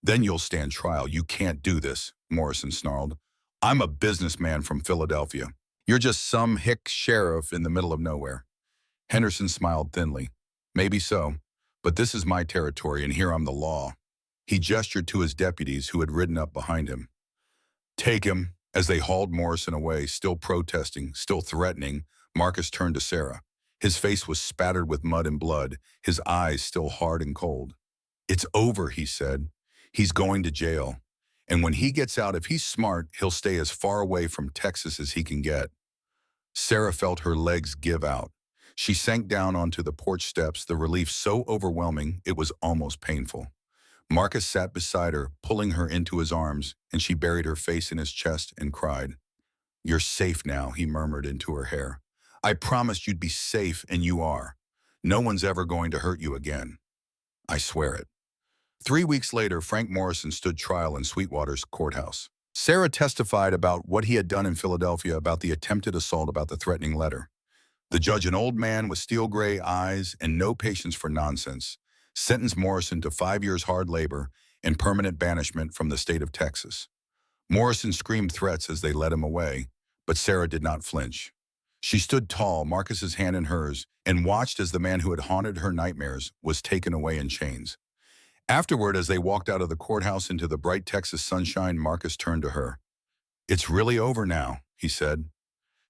Then you'll stand trial." "You can't do this," Morrison snarled. "I'm a businessman from Philadelphia. You're just some hick sheriff in the middle of nowhere." Henderson smiled thinly. "Maybe so, but this is my territory, and here I'm the law." He gestured to his deputies who had ridden up behind him. "Take him." As they hauled Morrison away, still protesting, still threatening, Marcus turned to Sarah. His face was spattered with mud and blood, his eyes still hard and cold. "It's over," he said. "He's going to jail. And when he gets out, if he's smart, he'll stay as far away from Texas as he can get." Sarah felt her legs give out. She sank down onto the porch steps, the relief so overwhelming it was almost painful. Marcus sat beside her, pulling her into his arms, and she buried her face in his chest and cried. "You're safe now," he murmured into her hair. "I promised you'd be safe, and you are. No one's ever going to hurt you again. I swear it." 3 weeks later, Frank Morrison stood trial in Sweetwater's courthouse. Sarah testified about what he had done in Philadelphia, about the attempted assault, about the threatening letter. The judge, an old man with steel-gray eyes and no patience for nonsense, sentenced Morrison to 5 years hard labor and permanent banishment from the state of Texas. Morrison screamed threats as they led him away, but Sarah did not flinch. She stood tall, Marcus's hand in hers, and watched as the man who had haunted her nightmares was taken away in chains. Afterward, as they walked out of the courthouse into the bright Texas sunshine, Marcus turned to her. "It's really over now," he said.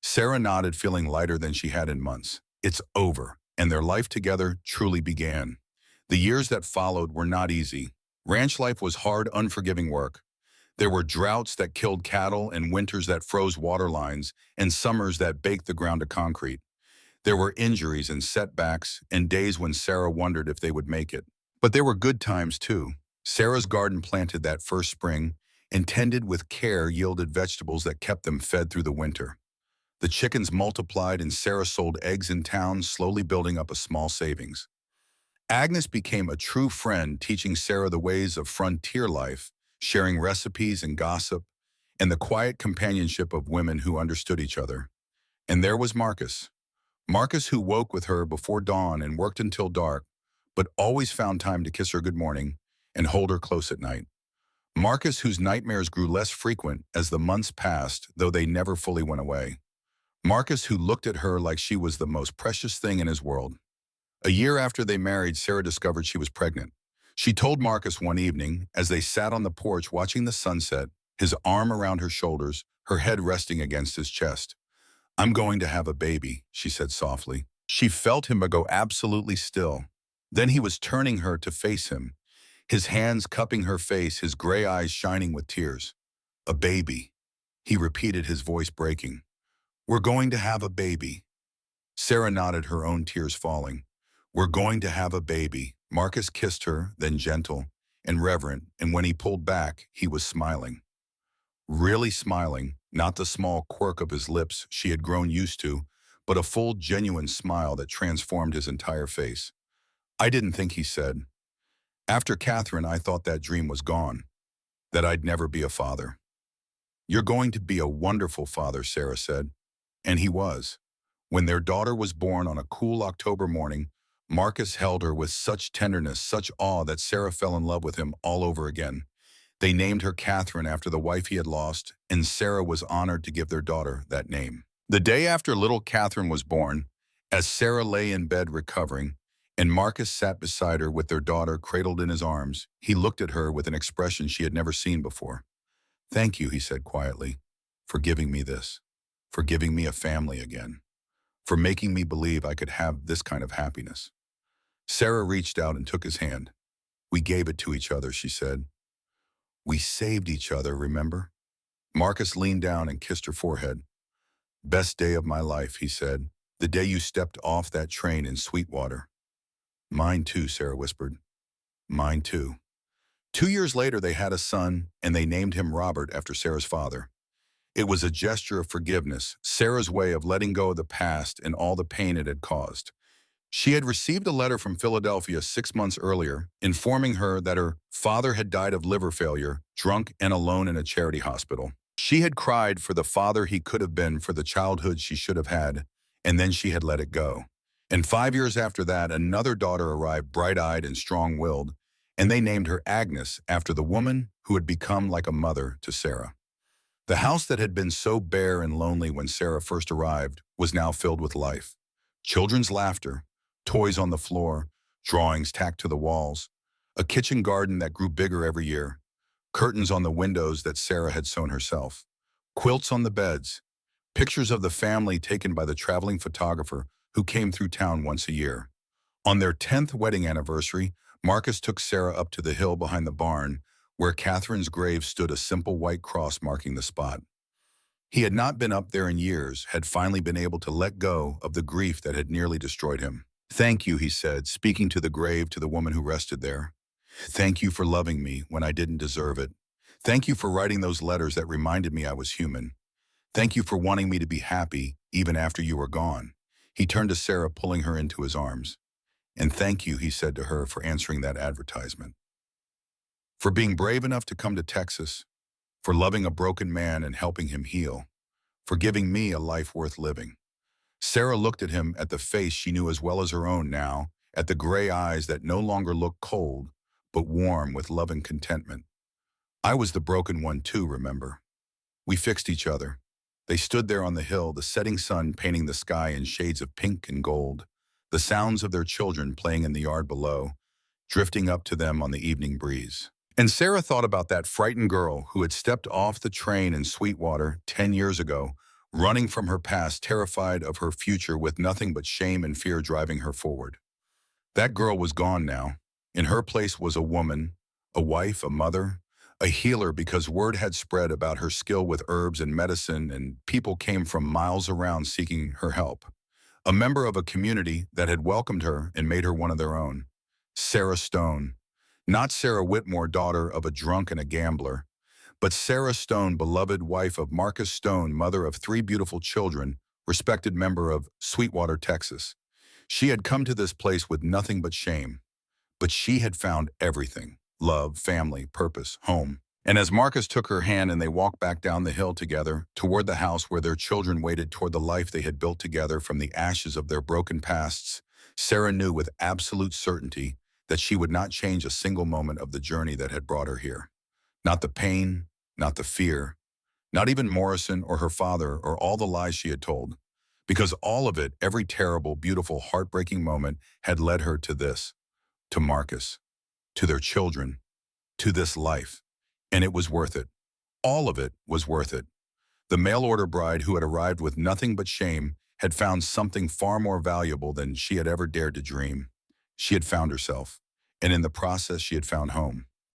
Sarah nodded, feeling lighter than she had in months. It's over, and their life together truly began. The years that followed were not easy. Ranch life was hard, unforgiving work. There were droughts that killed cattle, and winters that froze water lines, and summers that baked the ground to concrete. There were injuries and setbacks, and days when Sarah wondered if they would make it. But there were good times, too. Sarah's garden, planted that first spring, and tended with care, yielded vegetables that kept them fed through the winter. The chickens multiplied, and Sarah sold eggs in town, slowly building up a small savings. Agnes became a true friend, teaching Sarah the ways of frontier life, sharing recipes and gossip, and the quiet companionship of women who understood each other. And there was Marcus. Marcus, who woke with her before dawn and worked until dark, but always found time to kiss her good morning and hold her close at night. Marcus, whose nightmares grew less frequent as the months passed, though they never fully went away. Marcus, who looked at her like she was the most precious thing in his world. A year after they married, Sarah discovered she was pregnant. She told Marcus one evening, as they sat on the porch watching the sunset, his arm around her shoulders, her head resting against his chest. "I'm going to have a baby," she said softly. She felt him go absolutely still. Then he was turning her to face him, his hands cupping her face, his gray eyes shining with tears. "A baby," he repeated, his voice breaking. "We're going to have a baby." Sarah nodded, her own tears falling. "We're going to have a baby." Marcus kissed her, then gentle and reverent, and when he pulled back, he was smiling. Really smiling, not the small quirk of his lips she had grown used to, but a full, genuine smile that transformed his entire face. "I didn't think," he said. "After Catherine, I thought that dream was gone, that I'd never be a father." "You're going to be a wonderful father," Sarah said. And he was. When their daughter was born on a cool October morning, Marcus held her with such tenderness, such awe, that Sarah fell in love with him all over again. They named her Catherine after the wife he had lost, and Sarah was honored to give their daughter that name. The day after little Catherine was born, as Sarah lay in bed recovering, and Marcus sat beside her with their daughter cradled in his arms, he looked at her with an expression she had never seen before. "Thank you," he said quietly, "for giving me this, for giving me a family again, for making me believe I could have this kind of happiness." Sarah reached out and took his hand. "We gave it to each other," she said. "We saved each other, remember?" Marcus leaned down and kissed her forehead. "Best day of my life," he said. "The day you stepped off that train in Sweetwater." "Mine too," Sarah whispered. "Mine too." 2 years later, they had a son, and they named him Robert after Sarah's father. It was a gesture of forgiveness, Sarah's way of letting go of the past and all the pain it had caused. She had received a letter from Philadelphia 6 months earlier, informing her that her father had died of liver failure, drunk and alone in a charity hospital. She had cried for the father he could have been, for the childhood she should have had, and then she had let it go. And 5 years after that, another daughter arrived, bright-eyed and strong-willed, and they named her Agnes after the woman who had become like a mother to Sarah. The house that had been so bare and lonely when Sarah first arrived was now filled with life. Children's laughter, toys on the floor, drawings tacked to the walls, a kitchen garden that grew bigger every year, curtains on the windows that Sarah had sewn herself, quilts on the beds, pictures of the family taken by the traveling photographer who came through town once a year. On their 10th wedding anniversary, Marcus took Sarah up to the hill behind the barn, where Catherine's grave stood, a simple white cross marking the spot. He had not been up there in years, had finally been able to let go of the grief that had nearly destroyed him. "Thank you," he said, speaking to the grave, to the woman who rested there. "Thank you for loving me when I didn't deserve it. Thank you for writing those letters that reminded me I was human. Thank you for wanting me to be happy even after you were gone." He turned to Sarah, pulling her into his arms. "And thank you," he said to her, "for answering that advertisement. For being brave enough to come to Texas, for loving a broken man and helping him heal, for giving me a life worth living." Sarah looked at him, at the face she knew as well as her own now, at the gray eyes that no longer looked cold, but warm with love and contentment. "I was the broken one too, remember? We fixed each other." They stood there on the hill, the setting sun painting the sky in shades of pink and gold, the sounds of their children playing in the yard below, drifting up to them on the evening breeze. And Sarah thought about that frightened girl who had stepped off the train in Sweetwater 10 years ago, running from her past, terrified of her future, with nothing but shame and fear driving her forward. That girl was gone now. In her place was a woman, a wife, a mother, a healer, because word had spread about her skill with herbs and medicine, and people came from miles around seeking her help. A member of a community that had welcomed her and made her one of their own. Sarah Stone. Not Sarah Whitmore, daughter of a drunk and a gambler, but Sarah Stone, beloved wife of Marcus Stone, mother of 3 beautiful children, respected member of Sweetwater, Texas. She had come to this place with nothing but shame, but she had found everything: love, family, purpose, home. And as Marcus took her hand and they walked back down the hill together, toward the house where their children waited, toward the life they had built together from the ashes of their broken pasts, Sarah knew with absolute certainty that she would not change a single moment of the journey that had brought her here. Not the pain, not the fear, not even Morrison or her father or all the lies she had told. Because all of it, every terrible, beautiful, heartbreaking moment, had led her to this, to Marcus, to their children, to this life. And it was worth it. All of it was worth it. The mail-order bride who had arrived with nothing but shame had found something far more valuable than she had ever dared to dream. She had found herself, and in the process she had found home.